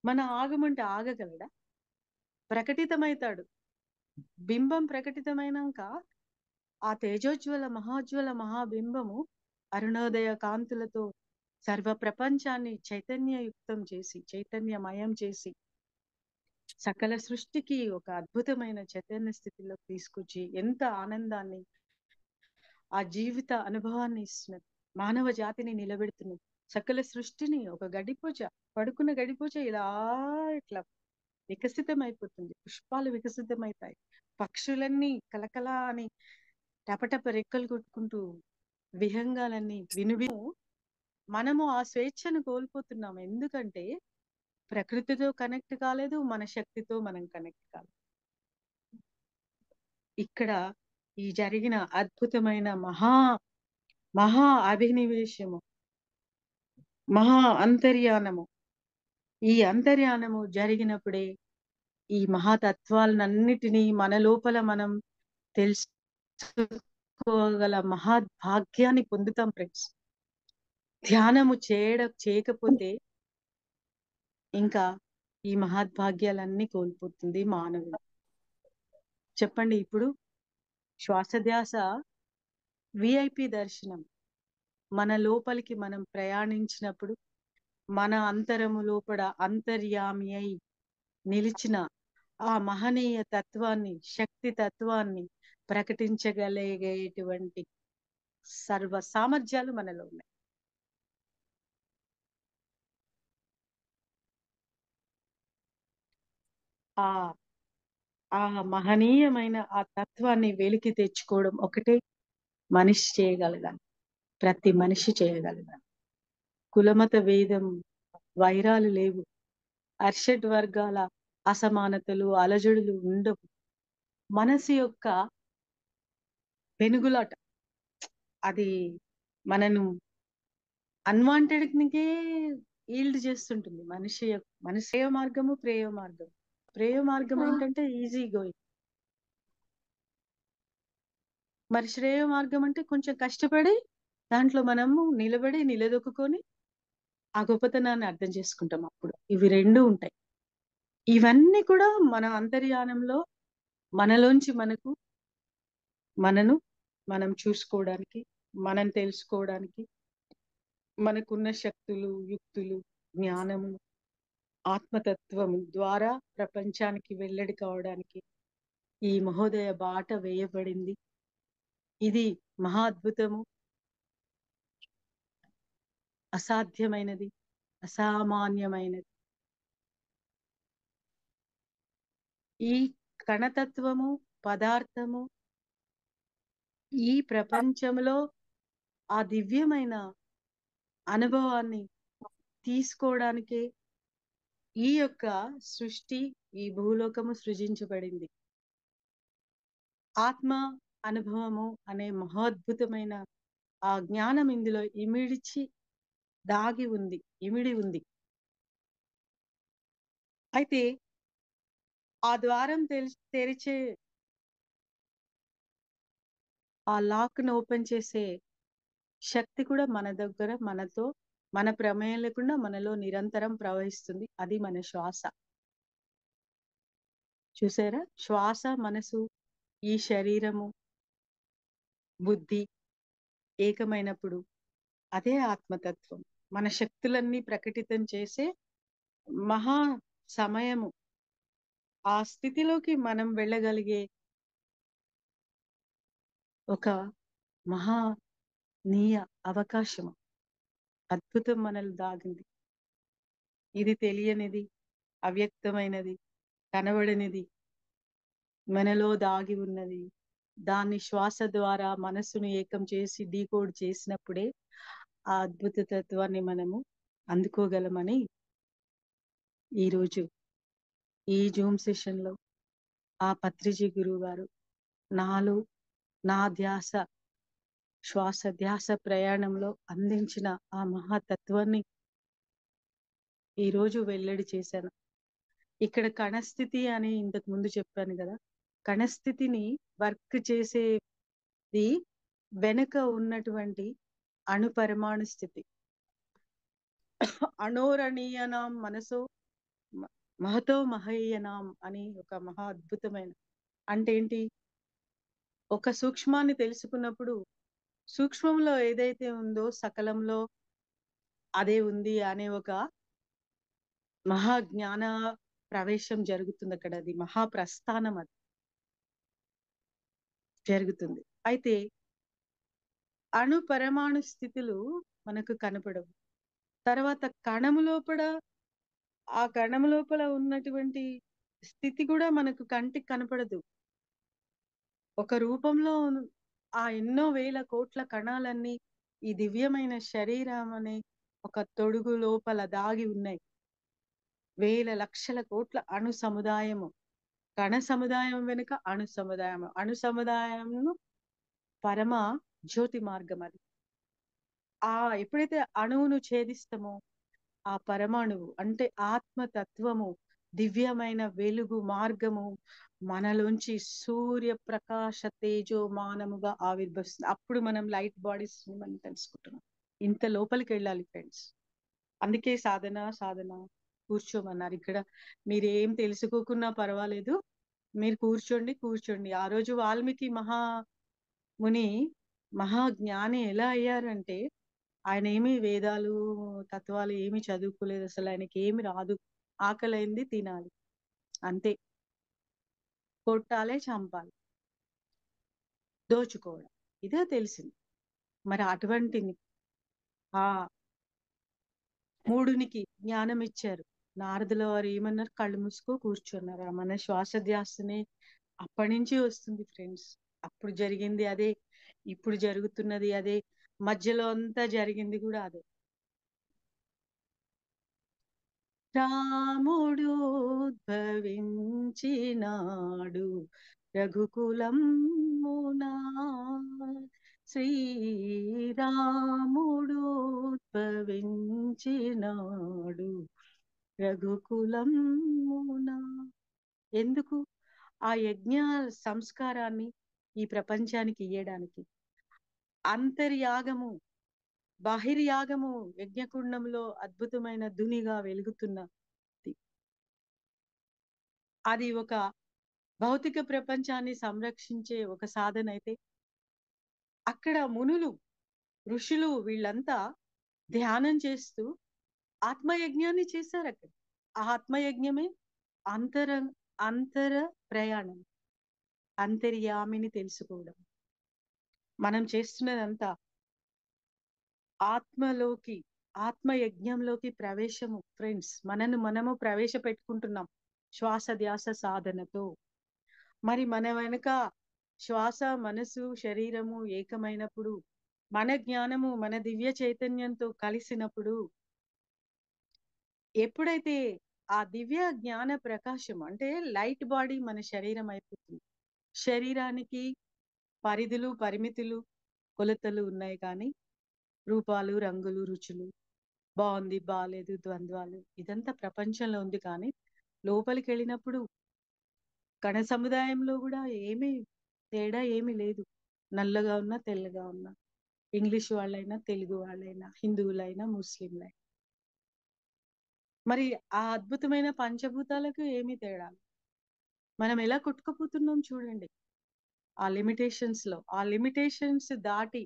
మన ఆగమంటే ఆగగలడా? ప్రకటితమైతాడు. బింబం ప్రకటితమైనాక ఆ తేజోజ్వల మహాబింబము అరుణోదయ కాంతులతో సర్వ ప్రపంచాన్ని చైతన్యయుక్తం చేసి, చైతన్యమయం చేసి, సకల సృష్టికి ఒక అద్భుతమైన చైతన్య స్థితిలోకి తీసుకొచ్చి ఎంత ఆనందాన్ని, ఆ జీవిత అనుభవాన్ని ఇస్తున్నది. మానవ జాతిని నిలబెడుతున్నది. సకల సృష్టిని ఒక గడిపూచ, పడుకున్న గడిపూచ ఇలా ఇట్లా వికసితమైపోతుంది. పుష్పాలు వికసితమైతాయి. పక్షులన్నీ కలకలా అని టపటప రెక్కలు కొట్టుకుంటూ విహంగాలన్నీ మనము ఆ స్వేచ్ఛను కోల్పోతున్నాం. ఎందుకంటే ప్రకృతితో కనెక్ట్ కాలేదు, మన శక్తితో మనం కనెక్ట్ కాలేదు. ఇక్కడ ఈ జరిగిన అద్భుతమైన మహా అభినివేశము, మహా అంతర్యానము, ఈ అంతర్యానము జరిగినప్పుడే ఈ మహాతత్వాలన్నిటినీ మన లోపల మనం తెలుసుకోగల మహాభాగ్యాన్ని పొందుతాం ఫ్రెండ్స్. ధ్యానము చేయకపోతే ఇంకా ఈ మహాద్భాగ్యాలన్నీ కోల్పోతుంది మానవుడు. చెప్పండి, ఇప్పుడు శ్వాసధ్యాస విఐపి దర్శనం. మన లోపలికి మనం ప్రయాణించినప్పుడు మన అంతరము లోపల అంతర్యామి అయి నిలిచిన ఆ మహనీయ తత్వాన్ని, శక్తి తత్వాన్ని ప్రకటించగలిగేటువంటి సర్వ సామర్థ్యాలు మనలో ఉన్నాయి. ఆ ఆ మహనీయమైన ఆ తత్వాన్ని వెలికి తెచ్చుకోవడం ఒకటే మనిషి చేయగలగాలి. ప్రతి మనిషి చేయగలగాలి. కులమత వేదం వైరాలు లేవు, అర్షడ్ వర్గాల అసమానతలు అలజడులు ఉండవు. మనసు యొక్క పెనుగులాట అది మనను అన్వాంటెడ్ కే ఈల్డ్ చేస్తుంటుంది. మన శ్రేయ మార్గము ప్రేయ మార్గం ఏంటంటే ఈజీ గోయింగ్. మరి శ్రేయ మార్గం అంటే కొంచెం కష్టపడి దాంట్లో మనము నిలదొక్కుని ఆ గొప్పతనాన్ని అర్థం చేసుకుంటాం. అప్పుడు ఇవి రెండు ఉంటాయి. ఇవన్నీ కూడా మన అంతర్యానంలో మనలోంచి మనను మనం చూసుకోవడానికి, మనం తెలుసుకోవడానికి, మనకున్న శక్తులు, యుక్తులు, జ్ఞానము, ఆత్మతత్వము ద్వారా ప్రపంచానికి వెల్లడి కావడానికి ఈ మహోదయ బాట వేయబడింది. ఇది మహా అద్భుతము, అసాధ్యమైనది, అసామాన్యమైనది. ఈ కణతత్వము, పదార్థము ఈ ప్రపంచంలో ఆ దివ్యమైన అనుభవాన్ని తీసుకోవడానికే ఈ యొక్క సృష్టి, ఈ భూలోకము సృజించబడింది. ఆత్మ అనుభవము అనే మహోద్భుతమైన ఆ జ్ఞానం ఇందులో ఇమిడి ఉంది. అయితే ఆ ద్వారం తెరిచే ఆ లాక్ ను ఓపెన్ చేసే శక్తి కూడా మన దగ్గర, మన ప్రమేయం లేకుండా మనలో నిరంతరం ప్రవహిస్తుంది. అది మన శ్వాస. చూసారా? శ్వాస, మనసు, ఈ శరీరము, బుద్ధి ఏకమైనప్పుడు అదే ఆత్మతత్వం. మన శక్తులన్నీ ప్రకటితం చేసే మహా సమయము. ఆ స్థితిలోకి మనం వెళ్ళగలిగే ఒక మహనీయ అవకాశము, అద్భుతం మనలో దాగింది. ఇది తెలియనిది, అవ్యక్తమైనది, కనబడనిది మనలో దాగి ఉన్నది. దాన్ని శ్వాస ద్వారా మనస్సును ఏకం చేసి డీకోడ్ చేసినప్పుడే ఆ అద్భుత తత్వాన్ని మనము అందుకోగలమని ఈరోజు ఈ జూమ్ సెషన్ లో ఆ పత్రిజీ గురువు గారు నా శ్వాస ధ్యాస ప్రయాణంలో అందించిన ఆ మహాతత్వాన్ని ఈరోజు వెల్లడి చేశాను. ఇక్కడ కణస్థితి అని ఇంతకు ముందు చెప్పాను కదా, కణస్థితిని వర్క్ చేసేది వెనుక ఉన్నటువంటి అణుపరమాణు స్థితి. అణోరణీయనాం మనసో మహతో మహీయనాం అని ఒక మహా అద్భుతమైన అంటే ఏంటి? ఒక సూక్ష్మాన్ని తెలుసుకున్నప్పుడు సూక్ష్మంలో ఏదైతే ఉందో సకలంలో అదే ఉంది అనే ఒక మహా జ్ఞాన ప్రవేశం జరుగుతుంది అక్కడ. అది మహాప్రస్థానం, అది జరుగుతుంది. అయితే అణు పరమాణు స్థితులు మనకు కనపడవు. తర్వాత ఆ కణము లోపల ఉన్నటువంటి స్థితి కూడా మనకు కంటికి కనపడదు. ఒక రూపంలో ఆ ఎన్నో వేల కోట్ల కణాలన్నీ ఈ దివ్యమైన శరీరం అనే ఒక తొడుగు లోపల దాగి ఉన్నాయి. వేల లక్షల కోట్ల అణు సముదాయము, కణ సముదాయం వెనుక అణు సముదాయం, అణు సముదాయము పరమ జ్యోతి మార్గం. అది ఎప్పుడైతే అణువును ఛేదిస్తామో ఆ పరమాణువు అంటే ఆత్మతత్వము, దివ్యమైన వెలుగు మార్గము మనలోంచి సూర్యప్రకాశ తేజోమానముగా ఆవిర్భవిస్తుంది. అప్పుడు మనం లైట్ బాడీస్ మనం తెలుసుకుంటున్నాం. ఇంత లోపలికి వెళ్ళాలి ఫ్రెండ్స్. అందుకే సాధన సాధన కూర్చోమన్నారు. ఇక్కడ మీరేం తెలుసుకోకున్నా పర్వాలేదు, మీరు కూర్చోండి. ఆ రోజు వాల్మీకి మహాముని మహాజ్ఞాని ఎలా అయ్యారంటే, ఆయన ఏమి వేదాలు తత్వాలు ఏమి చదువుకోలేదు, అసలు ఆయనకి ఏమి రాదు. ఆకలైంది తినాలి అంతే, కొట్టాలే చంపాలి, దోచుకోవడం, ఇదే తెలిసింది. మరి అటువంటి ఆ మూడునికి జ్ఞానం ఇచ్చారు. నారదుల వారు ఏమన్నారు? కళ్ళు మూసుకో కూర్చున్నారు. మన శ్వాస ధ్యాసనే అప్పటి నుంచి వస్తుంది ఫ్రెండ్స్. అప్పుడు జరిగింది అదే, ఇప్పుడు జరుగుతున్నది అదే, మధ్యలో అంతా జరిగింది కూడా అదే. రాముడు ఉద్భవించినాడు రఘుకులమునా, శ్రీరాముడు ఉద్భవించినాడు రఘుకులమునా. ఎందుకు? ఆ యజ్ఞ సంస్కారాన్ని ఈ ప్రపంచానికి ఇయ్యడానికి. అంతర్యాగము, బహిర్యాగము యజ్ఞకుండంలో అద్భుతమైన ధునిగా వెలుగుతున్నది. అది ఒక భౌతిక ప్రపంచాన్ని సంరక్షించే ఒక సాధన అయితే, అక్కడ మునులు, ఋషులు వీళ్ళంతా ధ్యానం చేస్తూ ఆత్మయజ్ఞాన్ని చేశారు. అక్కడ ఆ ఆత్మయజ్ఞమే అంతర అంతర ప్రయాణం, అంతర్యామిని తెలుసుకోవడం. మనం చేస్తున్నదంతా ఆత్మలోకి, ఆత్మయజ్ఞంలోకి ప్రవేశము ఫ్రెండ్స్. మనము ప్రవేశపెట్టుకుంటున్నాం శ్వాస ధ్యాస సాధనతో. మరి మన వెనుక శ్వాస, మనసు, శరీరము ఏకమైనప్పుడు, మన జ్ఞానము మన దివ్య చైతన్యంతో కలిసినప్పుడు, ఎప్పుడైతే ఆ దివ్య జ్ఞాన ప్రకాశం అంటే లైట్ బాడీ మన శరీరం అయిపోతుంది. శరీరానికి పరిధులు, పరిమితులు, కొలతలు ఉన్నాయి, కానీ రూపాలు, రంగులు, రుచులు, బాగుంది బాగాలేదు, ద్వంద్వాలు, ఇదంతా ప్రపంచంలో ఉంది. కానీ లోపలికి వెళ్ళినప్పుడు కణ సముదాయంలో కూడా తేడా ఏమీ లేదు. నల్లగా ఉన్నా తెల్లగా ఉన్నా, ఇంగ్లీష్ వాళ్ళైనా తెలుగు వాళ్ళైనా, హిందువులైనా ముస్లింలైనా, మరి ఆ అద్భుతమైన పంచభూతాలకు ఏమీ తేడా. మనం ఎలా కొట్టుకుపోతున్నాం చూడండి. ఆ లిమిటేషన్స్ దాటి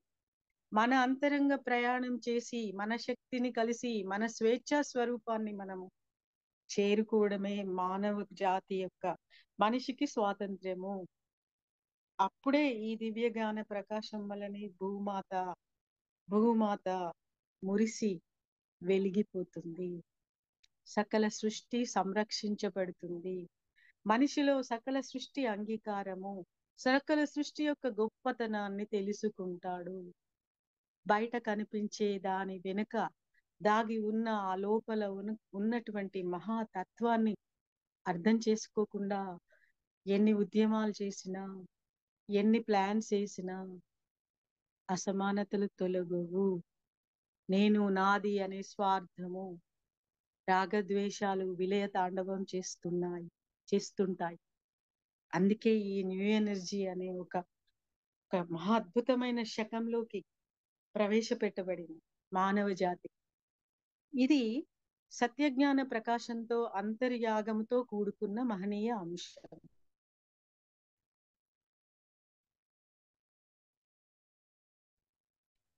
మన అంతరంగ ప్రయాణం చేసి, మన శక్తిని కలిసి, మన స్వేచ్ఛా స్వరూపాన్ని మనము చేరుకోవడమే మానవ జాతి యొక్క, మనిషికి స్వాతంత్ర్యము. అప్పుడే ఈ దివ్య జ్ఞాన ప్రకాశం వలనే భూమాత మురిసి వెలిగిపోతుంది. సకల సృష్టి సంరక్షించబడుతుంది. మనిషిలో సకల సృష్టి అంగీకారము, సకల సృష్టి యొక్క గొప్పతనాన్ని తెలుసుకుంటాడు. బయట కనిపించే దాని వెనుక దాగి ఉన్న ఆ లోపల ఉన్నటువంటి మహాతత్వాన్ని అర్థం చేసుకోకుండా ఎన్ని ఉద్యమాలు చేసినా, ఎన్ని ప్లాన్స్ వేసినా అసమానతలు తొలగవు. నేను నాది అనే స్వార్థము, రాగద్వేషాలు విలయ తాండవం చేస్తుంటాయి. అందుకే ఈ న్యూ ఎనర్జీ అనే ఒక మహా అద్భుతమైన శకంలోకి ప్రవేశపెట్టబడింది మానవ జాతి. ఇది సత్యజ్ఞాన ప్రకాశంతో, అంతర్యాగంతో కూడుకున్న మహనీయ అంశం.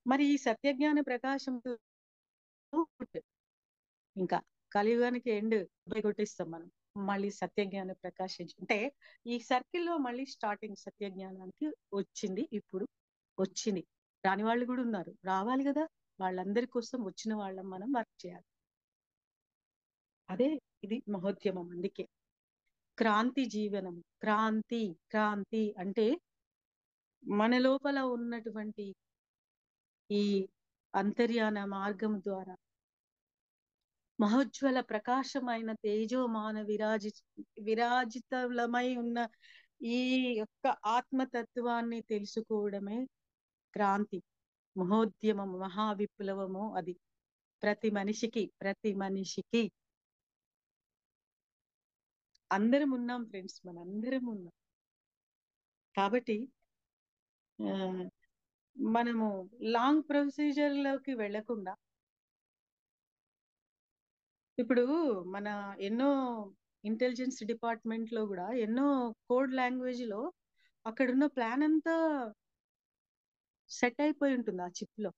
మరి ఈ సత్యజ్ఞాన ప్రకాశంతో ఇంకా కలియుగానికి ఎండ్ కొట్టిస్తాం మనం. మళ్ళీ సత్యజ్ఞాన ప్రకాశించి అంటే ఈ సర్కిల్లో మళ్ళీ స్టార్టింగ్ సత్యజ్ఞానానికి ఇప్పుడు వచ్చింది. రాని వాళ్ళు కూడా ఉన్నారు, రావాలి కదా. వాళ్ళందరి కోసం వచ్చిన వాళ్ళం మనం వర్క్ చేయాలి. అదే ఇది మహోద్యమం. అందుకే క్రాంతి జీవనం. క్రాంతి అంటే మన లోపల ఉన్నటువంటి ఈ అంతర్యాన మార్గం ద్వారా మహోజ్వల ప్రకాశమైన తేజోమాన విరాజితమై ఉన్న ఈ యొక్క ఆత్మతత్వాన్ని తెలుసుకోవడమే క్రాంతి, మహోద్యమం, మహావిప్లవము. అది ప్రతి మనిషికి అందరం ఉన్నాం ఫ్రెండ్స్, మనందరం ఉన్నాం. కాబట్టి ఆ, మనము లాంగ్ ప్రొసీజర్ లోకి వెళ్లకుండా, ఇప్పుడు మన ఎన్నో ఇంటెలిజెన్స్ డిపార్ట్మెంట్ లో కూడా ఎన్నో కోడ్ లాంగ్వేజ్ లో అక్కడున్న ప్లాన్ అంతా సెట్ అయిపోయి ఉంటుంది ఆ చిప్ లో.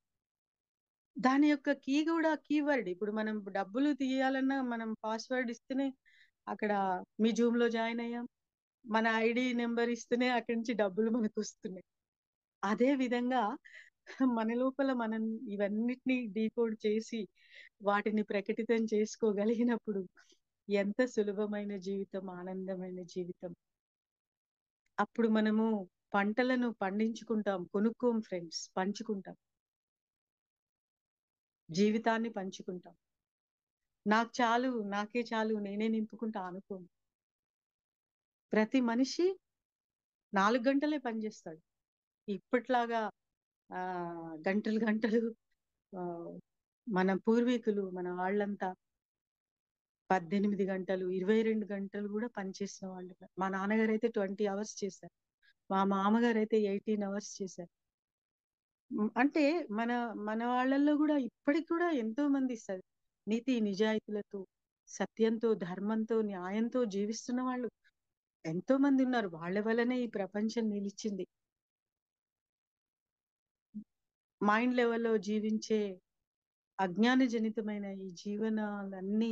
దాని యొక్క కీ కూడా కీవర్డ్. ఇప్పుడు మనం డబ్బులు తీయాలన్నా మనం పాస్వర్డ్ ఇస్తేనే అక్కడ మీ జూమ్ లో జాయిన్ అయ్యాం, మన ఐడి నెంబర్ ఇస్తేనే అక్కడి నుంచి డబ్బులు మనకు వస్తున్నాయి. అదే విధంగా మన లోపల మనం ఇవన్నిటిని డీకోడ్ చేసి వాటిని ప్రకటితం చేసుకోగలిగినప్పుడు ఎంత సులభమైన జీవితం, ఆనందమైన జీవితం. అప్పుడు మనము పంటలను పండించుకుంటాం, కొనుక్కోం ఫ్రెండ్స్, పంచుకుంటాం. జీవితాన్ని పంచుకుంటాం. నాకు చాలు, నాకే చాలు, నేనే నింపుకుంటా అనుకోం. ప్రతి మనిషి 4 గంటలే పనిచేస్తాడు. ఇప్పట్లాగా ఆ గంటలు గంటలు ఆ మన పూర్వీకులు, మన వాళ్ళంతా 18 గంటలు, 22 గంటలు కూడా పనిచేసిన వాళ్ళు. మా నాన్నగారు అయితే 20 అవర్స్ చేశారు, మా మామగారు అయితే 18 అవర్స్ చేశారు. అంటే మన మన వాళ్ళల్లో కూడా ఇప్పటికి కూడా ఎంతో మంది నీతి నిజాయితీలతో, సత్యంతో, ధర్మంతో, న్యాయంతో జీవిస్తున్న వాళ్ళు ఎంతో మంది ఉన్నారు. వాళ్ళ వల్లనే ఈ ప్రపంచం నిలిచింది. మైండ్ లెవెల్లో జీవించే అజ్ఞాన జనితమైన ఈ జీవనాలన్నీ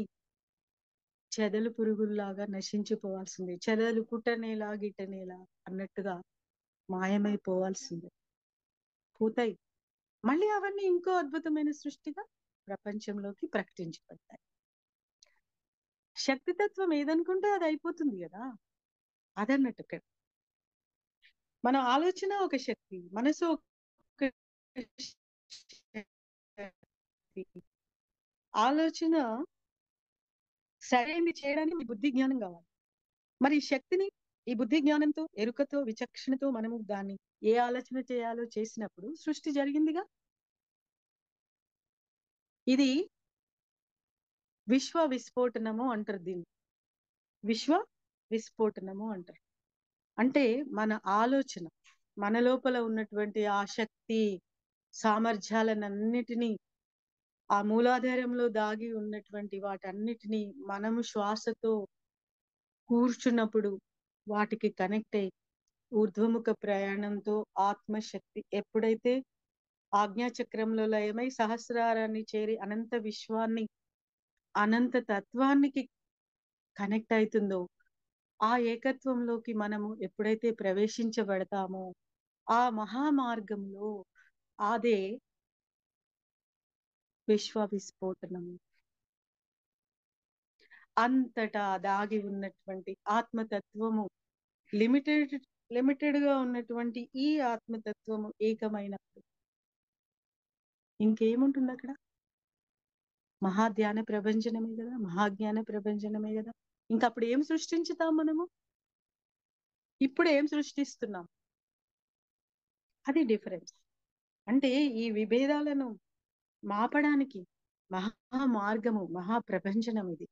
చెదలు పురుగుల్లాగా నశించిపోవాల్సిందే. చెదలు పుట్టనేలా గిట్టనేలా అన్నట్టుగా మాయమైపోవాల్సిందే. పోతాయి. మళ్ళీ అవన్నీ ఇంకో అద్భుతమైన సృష్టిగా ప్రపంచంలోకి ప్రకటించబడతాయి. శక్తితత్వం ఏదనుకుంటే అది అయిపోతుంది కదా. అదన్నట్టు ఇక్కడ మన ఆలోచన ఒక శక్తి, మనసు ఒక శక్తి. ఆలోచన సరైనది చేయడానికి మీ బుద్ధి జ్ఞానం కావాలి. మరి ఈ శక్తిని ఈ బుద్ధి జ్ఞానంతో, ఎరుకతో, విచక్షణతో మనము దాన్ని ఏ ఆలోచన చేయాలో చేసినప్పుడు సృష్టి జరిగిందిగా. ఇది విశ్వ విస్ఫోటనము అంటారు దీన్ని. విశ్వ విస్ఫోటనము అంటారు. అంటే మన ఆలోచన, మన లోపల ఉన్నటువంటి ఆ శక్తి సామర్థ్యాలన్నిటినీ, ఆ మూలాధారంలో దాగి ఉన్నటువంటి వాటన్నిటినీ మనము శ్వాసతో కూర్చున్నప్పుడు వాటికి కనెక్ట్ అయ్యి ఊర్ధ్వముఖ ప్రయాణంతో ఆత్మశక్తి ఎప్పుడైతే ఆజ్ఞాచక్రంలో లయమై సహస్రారాన్ని చేరి అనంత విశ్వాన్ని, అనంత తత్వానికి కనెక్ట్ అవుతుందో, ఆ ఏకత్వంలోకి మనము ఎప్పుడైతే ప్రవేశించబడతామో ఆ మహామార్గంలో అదే విశ్వ విస్ఫోటనం. అంతటా దాగి ఉన్నటువంటి ఆత్మతత్వము, లిమిటెడ్ లిమిటెడ్ గా ఉన్నటువంటి ఈ ఆత్మతత్వము ఏకమైనప్పుడు ఇంకేముంటుంది అక్కడ? మహాధ్యాన ప్రభంజనమే కదా, మహాజ్ఞాన ప్రభంజనమే కదా. ఇంకా అప్పుడు ఏం సృష్టించుతాం మనము? ఇప్పుడు ఏం సృష్టిస్తున్నాం? అది డిఫరెన్స్. అంటే ఈ విభేదాలను మాపడానికి మహా మార్గము, మహా ప్రపంచనం ఇది.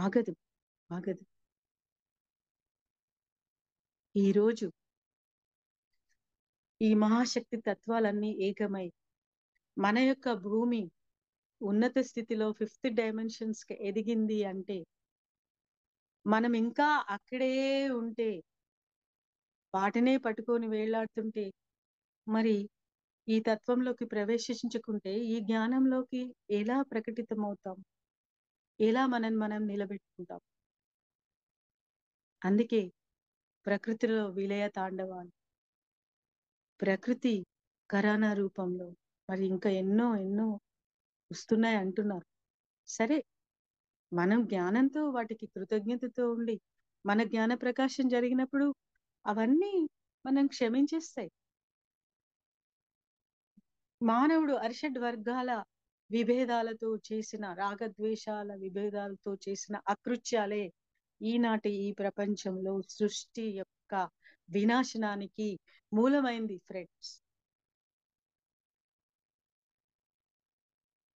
ఆగదు, ఆగదు. ఈ రోజు ఈ మహాశక్తి తత్వాలన్నీ ఏకమై మన యొక్క భూమి ఉన్నత స్థితిలో 5th డైమెన్షన్స్ కి ఎదిగింది అంటే, మనం ఇంకా అక్కడే ఉంటే, వాటినే పట్టుకొని వేళ్లాడుతుంటే, మరి ఈ తత్వంలోకి ప్రవేశించుకుంటే ఈ జ్ఞానంలోకి ఎలా ప్రకటితమవుతాం? ఎలా మనం నిలబెట్టుకుంటాం? అందుకే ప్రకృతిలో విలయ తాండవాలు, ప్రకృతి కరానా రూపంలో మరి ఇంకా ఎన్నో ఎన్నో వస్తున్నాయి అంటున్నారు. సరే, మనం జ్ఞానంతో వాటికి కృతజ్ఞతతో ఉండి మన జ్ఞాన ప్రకాశం జరిగినప్పుడు అవన్నీ మనం క్షమించేస్తాయి. మానవుడు అరిషడ్ వర్గాల విభేదాలతో చేసిన రాగద్వేషాల విభేదాలతో చేసిన అకృత్యాలే ఈనాటి ఈ ప్రపంచంలో సృష్టి యొక్క వినాశనానికి మూలమైంది ఫ్రెండ్స్.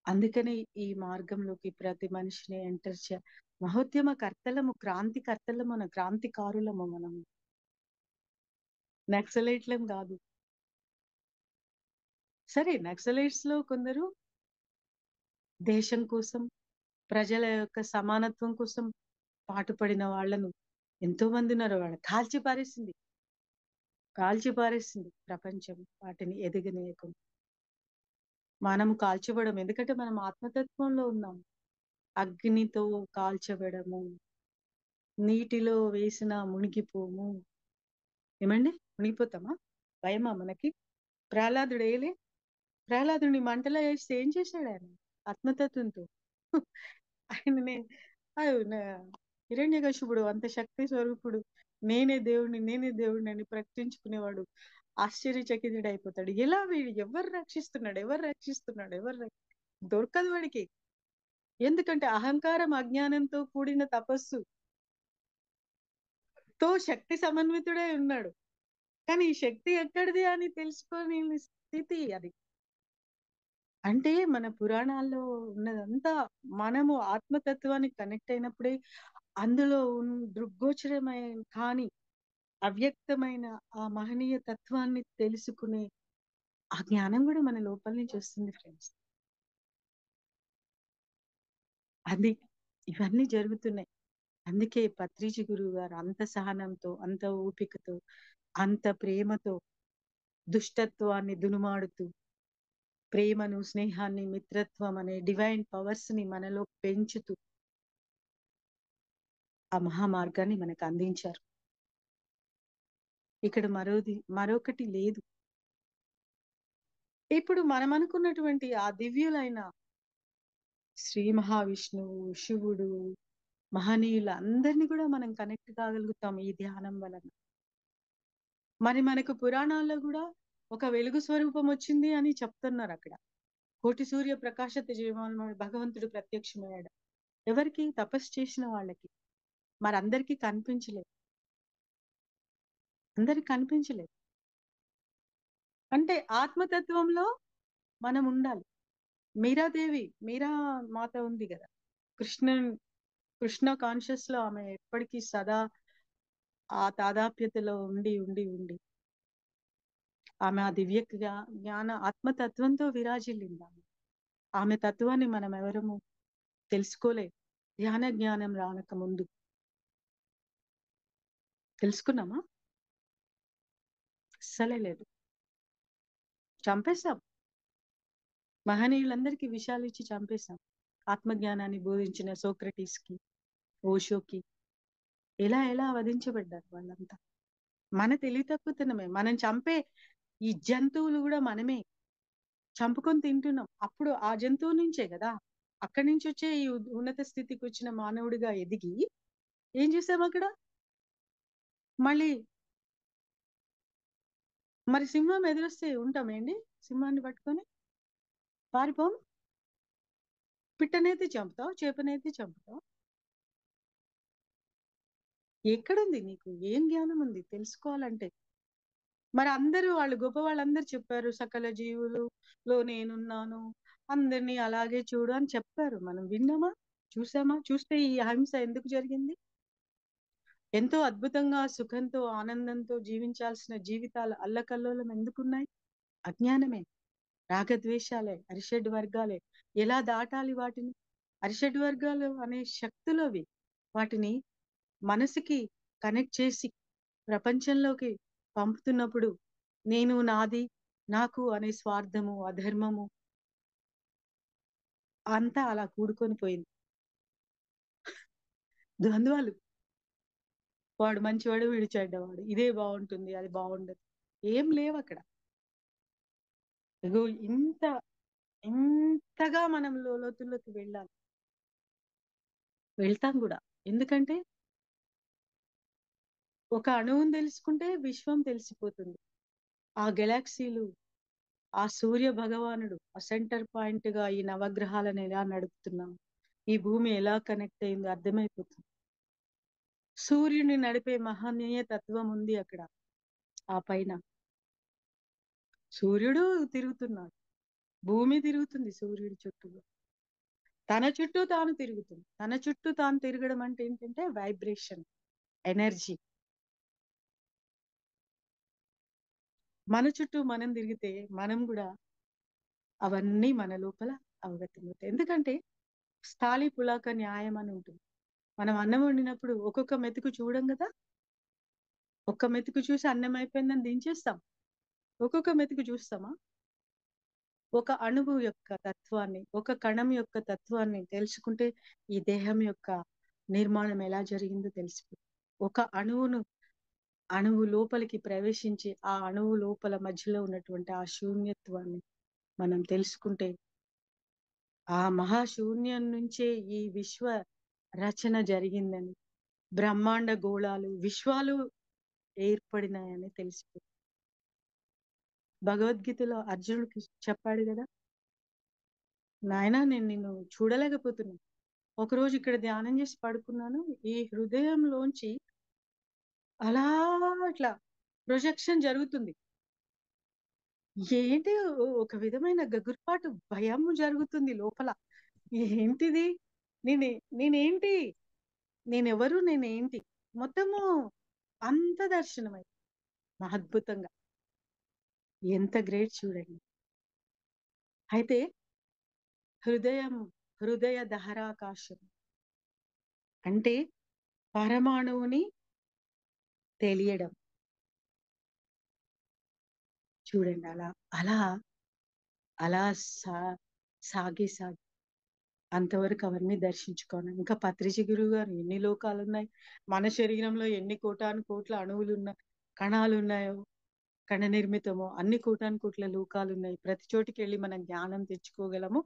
అందుకని ఈ మార్గంలోకి ప్రతి మనిషిని ఎంటర్ మహోద్యమ కర్తలము, క్రాంతి కర్తలము, మన క్రాంతికారులము మనము, నక్సలైట్లం కాదు. సరే, నక్సలైట్స్ లో కొందరు దేశం కోసం, ప్రజల యొక్క సమానత్వం కోసం పాటుపడిన వాళ్ళను ఎంతో మంది ఉన్నారు. వాళ్ళ కాల్చి పారేసింది ప్రపంచం, వాటిని ఎదగనీయకుండా. మనం కాల్చబడం, ఎందుకంటే మనం ఆత్మతత్వంలో ఉన్నాం. అగ్నితో కాల్చబడము, నీటిలో వేసిన మునిగిపోము. ఏమండి, మునిగిపోతామా? భయమా మనకి? ప్రహ్లాదుడు ఏలే, ప్రహ్లాదుని మంటలో వేస్తే ఏం చేశాడు ఆయన? ఆత్మతత్వంతో ఆయననే హిరణ్యకశిపుడు అంత శక్తి స్వరూపుడు, నేనే దేవుడిని అని ప్రకటించుకునేవాడు ఆశ్చర్యచకితుడు అయిపోతాడు. ఎలా వీడు ఎవరు రక్షిస్తున్నాడు? దొరకదు వాడికి. ఎందుకంటే అహంకారం, అజ్ఞానంతో కూడిన తపస్సు తో శక్తి సమన్వితుడై ఉన్నాడు. కానీ ఈ శక్తి ఎక్కడిది అని తెలుసుకోని స్థితి అది. అంటే మన పురాణాల్లో ఉన్నదంతా మనము ఆత్మతత్వానికి కనెక్ట్ అయినప్పుడే అందులో దృగ్గోచరమైన కానీ అవ్యక్తమైన ఆ మహనీయ తత్వాన్ని తెలుసుకునే ఆ జ్ఞానం కూడా మన లోపల నుంచి వస్తుంది ఫ్రెండ్స్. అది ఇవన్నీ జరుగుతున్నాయి. అందుకే పత్రిజీ గురువు గారు అంత సహనంతో, అంత ఓపికతో, అంత ప్రేమతో దుష్టత్వాన్ని దునుమాడుతూ, ప్రేమను, స్నేహాన్ని, మిత్రత్వం అనే డివైన్ పవర్స్ ని మనలో పెంచుతూ ఆ మహామార్గాన్ని మనకు అందించారు. ఇక్కడ మరొకటి లేదు. ఇప్పుడు మనం అనుకున్నటువంటి ఆ దివ్యులైన శ్రీ మహావిష్ణువు, శివుడు, మహనీయులు అందరినీ కూడా మనం కనెక్ట్ కాగలుగుతాం ఈ ధ్యానం వలన. మరి మనకు పురాణాల్లో కూడా ఒక వెలుగు స్వరూపం వచ్చింది అని చెప్తున్నారు. అక్కడ కోటి సూర్య ప్రకాశ తేజోమయుడు భగవంతుడు ప్రత్యక్షమయ్యాడు. ఎవరికి? తపస్సు చేసిన వాళ్ళకి. మరి అందరికీ కనిపించలేదు. అంటే ఆత్మతత్వంలో మనం ఉండాలి. మీరా మాత ఉంది కదా, కృష్ణ కాన్షియస్ లో ఆమె ఎప్పటికీ సదా ఆ తాదాప్యతలో ఉండి ఆమె ఆ దివ్య జ్ఞాన ఆత్మతత్వంతో విరాజిల్లింది. ఆమె తత్వాన్ని మనం ఎవరము తెలుసుకోలేదు. ధ్యాన జ్ఞానం రానక ముందు తెలుసుకున్నామా? అస్సలే లేదు. చంపేశాం. మహనీయులందరికీ విషయాలు ఇచ్చి చంపేశాం. ఆత్మజ్ఞానాన్ని బోధించిన సోక్రటీస్ కి, ఓషోకి ఎలా వధించబడ్డారు వాళ్ళంతా. మన తెలివి తక్కువతనమే. మనం చంపే ఈ జంతువులు కూడా మనమే చంపుకొని తింటున్నాం. అప్పుడు ఆ జంతువు నుంచే కదా, అక్కడి నుంచి వచ్చే ఈ ఉన్నత స్థితికి వచ్చిన మానవుడిగా ఎదిగి ఏం చేసాం అక్కడ? మరి సింహం ఎదురొస్తే ఉంటామేంటి? సింహాన్ని పట్టుకొని పారిపోం. పిట్టనైతే చంపుతావు, చేపనైతే చంపుతావు. ఎక్కడుంది నీకు? ఏం జ్ఞానం ఉంది తెలుసుకోవాలంటే? మరి వాళ్ళు గొప్ప వాళ్ళందరూ చెప్పారు, సకల జీవులలో నేనున్నాను, అందరినీ అలాగే చూడు అని చెప్పారు. మనం విన్నామా? చూసామా? చూస్తే ఈ అహింస ఎందుకు జరిగింది? ఎంతో అద్భుతంగా సుఖంతో ఆనందంతో జీవించాల్సిన జీవితాలు అల్లకల్లోలం ఎందుకున్నాయి? అజ్ఞానమే, రాగద్వేషాలే, అరిషడ్ వర్గాలే. ఎలా దాటాలి వాటిని? అరిషడ్ వర్గాలు అనే శక్తులు అవి. వాటిని మనసుకి కనెక్ట్ చేసి ప్రపంచంలోకి పంపుతున్నప్పుడు నేను, నాది, నాకు అనే స్వార్థము, అధర్మము అంతా అలా కూడుకొని పోయింది. ద్వంద్వాలు, వాడు మంచివాడు, వీడు చెడ్డవాడు, ఇదే బాగుంటుంది, అది బాగుండదు, ఏం లేవు అక్కడ. ఇగో ఇంతగా మనం లోతుల్లోకి వెళ్తాం కూడా. ఎందుకంటే ఒక అణువుని తెలుసుకుంటే విశ్వం తెలిసిపోతుంది. ఆ గెలాక్సీలు ఆ సూర్య భగవానుడు ఆ సెంటర్ పాయింట్ గా ఈ నవగ్రహాలను ఎలా నడుపుతున్నాం, ఈ భూమి ఎలా కనెక్ట్ అయిందో అర్థమైపోతుంది. సూర్యుని నడిపే మహనీయ తత్వం ఉంది అక్కడ. ఆ పైన సూర్యుడు తిరుగుతున్నాడు, భూమి తిరుగుతుంది సూర్యుడి చుట్టూ, తన చుట్టూ తాను తిరుగుతుంది. తన చుట్టూ తాను తిరగడం అంటే ఏంటంటే వైబ్రేషన్, ఎనర్జీ. మన చుట్టూ మనం తిరిగితే మనం కూడా అవన్నీ మన లోపల అవగతమవుతాయి. ఎందుకంటే స్థాళీ పులాక న్యాయం అని ఉంటుంది. మనం అన్నం వండినప్పుడు ఒక్కొక్క మెతుకు చూడం కదా, ఒక్క మెతుకు చూసి అన్నం అయిపోయిందని దించేస్తాం. ఒక్కొక్క మెతుకు చూస్తామా? ఒక అణువు యొక్క తత్వాన్ని, ఒక కణం యొక్క తత్వాన్ని తెలుసుకుంటే ఈ దేహం యొక్క నిర్మాణం ఎలా జరిగిందో తెలిసిపోతుంది. ఒక అణువు లోపలికి ప్రవేశించి ఆ అణువు లోపల మధ్యలో ఉన్నటువంటి ఆ శూన్యత్వాన్ని మనం తెలుసుకుంటే ఆ మహాశూన్యం నుంచే ఈ విశ్వ రచన జరిగిందని, బ్రహ్మాండ గోళాలు విశ్వాలు ఏర్పడినాయని తెలిసిపోతుంది. భగవద్గీతలో అర్జునుడికి చెప్పాడు కదా, నాయనా నేను నిన్ను చూడలేకపోతున్నాను. ఒకరోజు ఇక్కడ ధ్యానం చేసి పడుకున్నాను, ఈ హృదయంలోంచి అలా ఇట్లా ప్రొజెక్షన్ జరుగుతుంది. ఏంటి ఒక విధమైన గగుర్పాటు భయం జరుగుతుంది లోపల. ఏంటిది? నేనే నేనేంటి? నేనెవరు? నేనేంటి? మొత్తము అంత దర్శనమై అద్భుతంగా. ఎంత గ్రేట్ చూడండి. అయితే హృదయం, హృదయ దహరాకాశం అంటే పరమాణువుని తెలియడం. చూడండి అలా అలా అలా సా సాగి సాగి అంతవరకు అవన్నీ దర్శించుకోను. ఇంకా పత్రిజీ గురువు గారు ఎన్ని లోకాలు ఉన్నాయి, మన శరీరంలో ఎన్ని కోటాను కోట్ల అణువులు ఉన్నాయి, కణాలు ఉన్నాయో, కణ నిర్మితమో అన్ని కోటాను కోట్ల లోకాలు ఉన్నాయి. ప్రతి చోటికి వెళ్ళి మనం జ్ఞానం తెచ్చుకోగలము.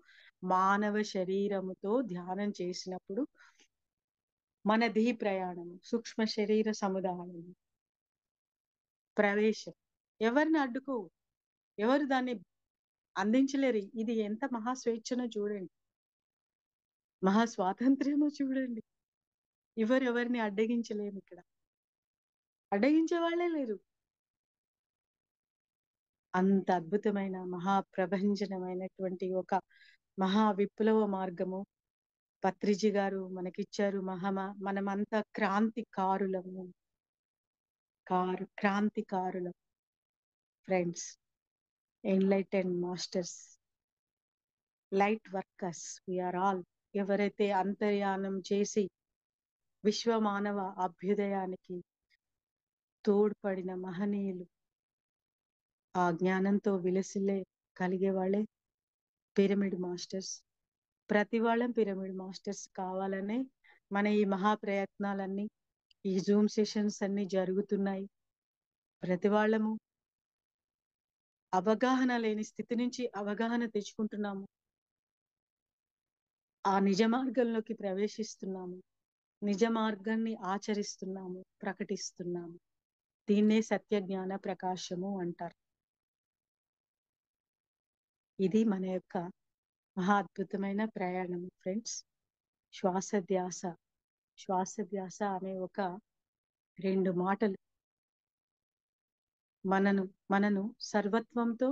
మానవ శరీరముతో ధ్యానం చేసినప్పుడు మన దేహి ప్రయాణం, సూక్ష్మ శరీర సముదాయం, ప్రవేశం ఎవరిని అడ్డుకో, ఎవరు దాన్ని అందించలేరు. ఇది ఎంత మహా స్వేచ్ఛనో చూడండి, మహా స్వాతంత్ర్యమో చూడండి. ఎవరెవరిని అడ్డగించలేము ఇక్కడ, అడ్డగించే వాళ్ళే లేరు. అంత అద్భుతమైన మహాప్రభంజనమైనటువంటి ఒక మహా విప్లవ మార్గము పత్రిజీ గారు మనకిచ్చారు. మనమంతా క్రాంతికారులము, క్రాంతికారులం friends, enlighten masters, light workers we are all. ఎవరైతే అంతర్యానం చేసి విశ్వ మానవ అభ్యుదయానికి తోడ్పడిన మహనీయులు, ఆ జ్ఞానంతో విలసిల్లే కలిగే వాళ్ళే పిరమిడ్ మాస్టర్స్. ప్రతి వాళ్ళం పిరమిడ్ మాస్టర్స్ కావాలనే మన ఈ మహా ప్రయత్నాలన్నీ, ఈ జూమ్ సెషన్స్ అన్ని జరుగుతున్నాయి. ప్రతి వాళ్ళము అవగాహన లేని స్థితి నుంచి అవగాహన తెచ్చుకుంటున్నాము, ఆ నిజ మార్గంలోకి ప్రవేశిస్తున్నాము, నిజ మార్గాన్ని ఆచరిస్తున్నాము, ప్రకటిస్తున్నాము. దీన్నే సత్య జ్ఞాన ప్రకాశము అంటారు. ఇది మన యొక్క మహా అద్భుతమైన ప్రయాణం ఫ్రెండ్స్. శ్వాస ధ్యాస, శ్వాస ధ్యాస అనే ఒక రెండు మాటలు మనను సర్వత్వంతో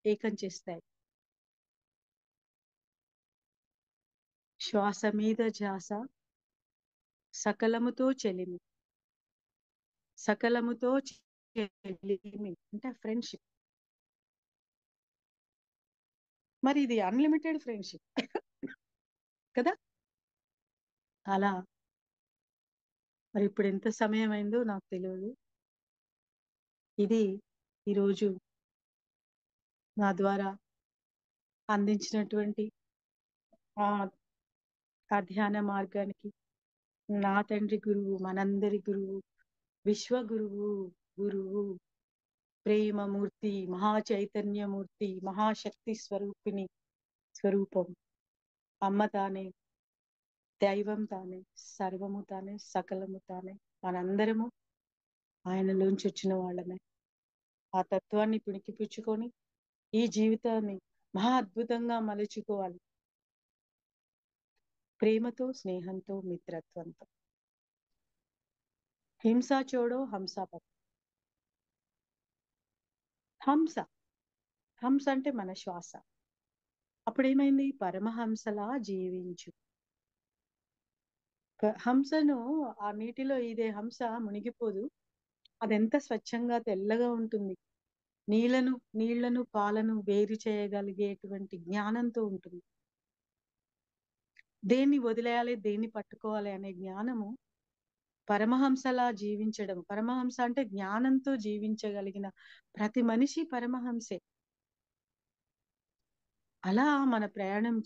ఏకం చేస్తాయి. శ్వాస మీద ధ్యాస, సకలముతో చెలిమి, సకలముతో చెలిమి అంటే ఫ్రెండ్షిప్. మరి ఇది అన్లిమిటెడ్ ఫ్రెండ్షిప్ కదా. అలా మరి ఇప్పుడు ఎంత సమయం అయిందో నాకు తెలియదు. ఇది ఈరోజు నా ద్వారా అందించినటువంటి ఆ ఆ ధ్యాన మార్గానికి నా తండ్రి గురువు, మనందరి గురువు, విశ్వ గురువు, గురువు ప్రేమమూర్తి, మహా చైతన్యమూర్తి, మహాశక్తి స్వరూపం అమ్మ తానే, దైవం తానే, సర్వము తానే, సకలము తానే. మనందరము ఆయనలోంచి వచ్చిన వాళ్ళమే. ఆ తత్వాన్ని పుణికిపుచ్చుకొని ఈ జీవితాన్ని మహా అద్భుతంగా మలుచుకోవాలి. ప్రేమతో, స్నేహంతో, మిత్రత్వంతో. హింస చోడో హంస పకడో. హంస. హంస అంటే మన శ్వాస. అప్పుడేమైంది? పరమహంసలా జీవించు. హంసను ఆ నీటిలో ఇదే హంస మునిగిపోదు. అదెంత స్వచ్ఛంగా తెల్లగా ఉంటుంది. నీళ్లను, పాలను వేరు చేయగలిగేటువంటి జ్ఞానంతో ఉంటుంది. దేన్ని వదిలేయాలి, దేన్ని పట్టుకోవాలి అనే జ్ఞానము పరమహంసలా జీవించడం. పరమహంస అంటే జ్ఞానంతో జీవించగలిగిన ప్రతి మనిషి పరమహంసే. అలా మన ప్రయాణం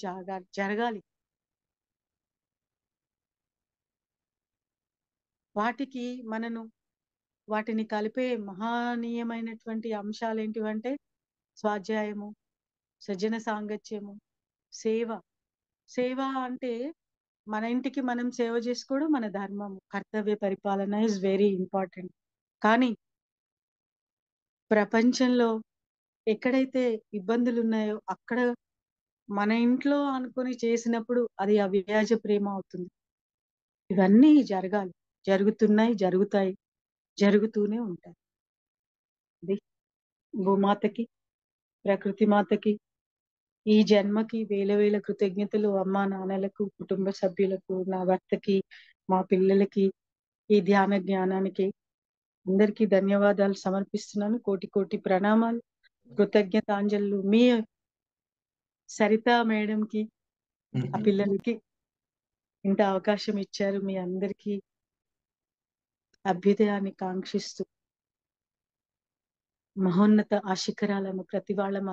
జరగాలి. వాటికి వాటిని కలిపే మహనీయమైనటువంటి అంశాలేంటివంటే స్వాధ్యాయము, సజ్జన సాంగత్యము, సేవ. సేవ అంటే మన ఇంటికి మనం సేవ చేసుకోవడం మన ధర్మం. కర్తవ్య పరిపాలన ఈజ్ వెరీ ఇంపార్టెంట్. కానీ ప్రపంచంలో ఎక్కడైతే ఇబ్బందులున్నాయో అక్కడ మన ఇంట్లో అనుకొని చేసినప్పుడు అది అవ్యాజ ప్రేమ అవుతుంది. ఇవన్నీ జరగాలి. జరుగుతున్నాయి, జరుగుతాయి, జరుగుతూనే ఉంటాయి. ఇది భూమాతకి, ప్రకృతి మాతకి, ఈ జన్మకి వేల వేల కృతజ్ఞతలు అమ్మా, నాన్నలకు, కుటుంబ సభ్యులకు, నా భర్తకి, మా పిల్లలకి, ఈ ధ్యాన జ్ఞానానికి అందరికీ ధన్యవాదాలు సమర్పిస్తున్నాను. కోటి కోటి ప్రణామాలు, కృతజ్ఞతాంజలులు మీ సరిత మేడంకి, ఆ పిల్లలకి ఇంత అవకాశం ఇచ్చారు. మీ అందరికీ అభ్యుదయాన్ని కాంక్షిస్తూ మహోన్నత ఆ శిఖరాలను ప్రతి వాళ్ళం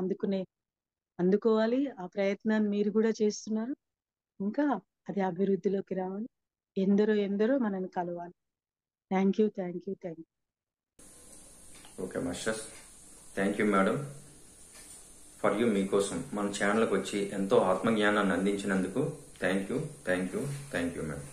అందుకోవాలి. ఆ ప్రయత్నాన్ని మీరు కూడా చేస్తున్నారు. ఇంకా అది అభివృద్ధిలోకి రావాలి. ఎందరో మనల్ని కలవాలి. Thank you. Okay masters, thank you madam. For you, మీకోసం మన ఛానల్కి వచ్చి ఎంతో ఆత్మజ్ఞానాన్ని అందించినందుకు థ్యాంక్ యూ మేడం.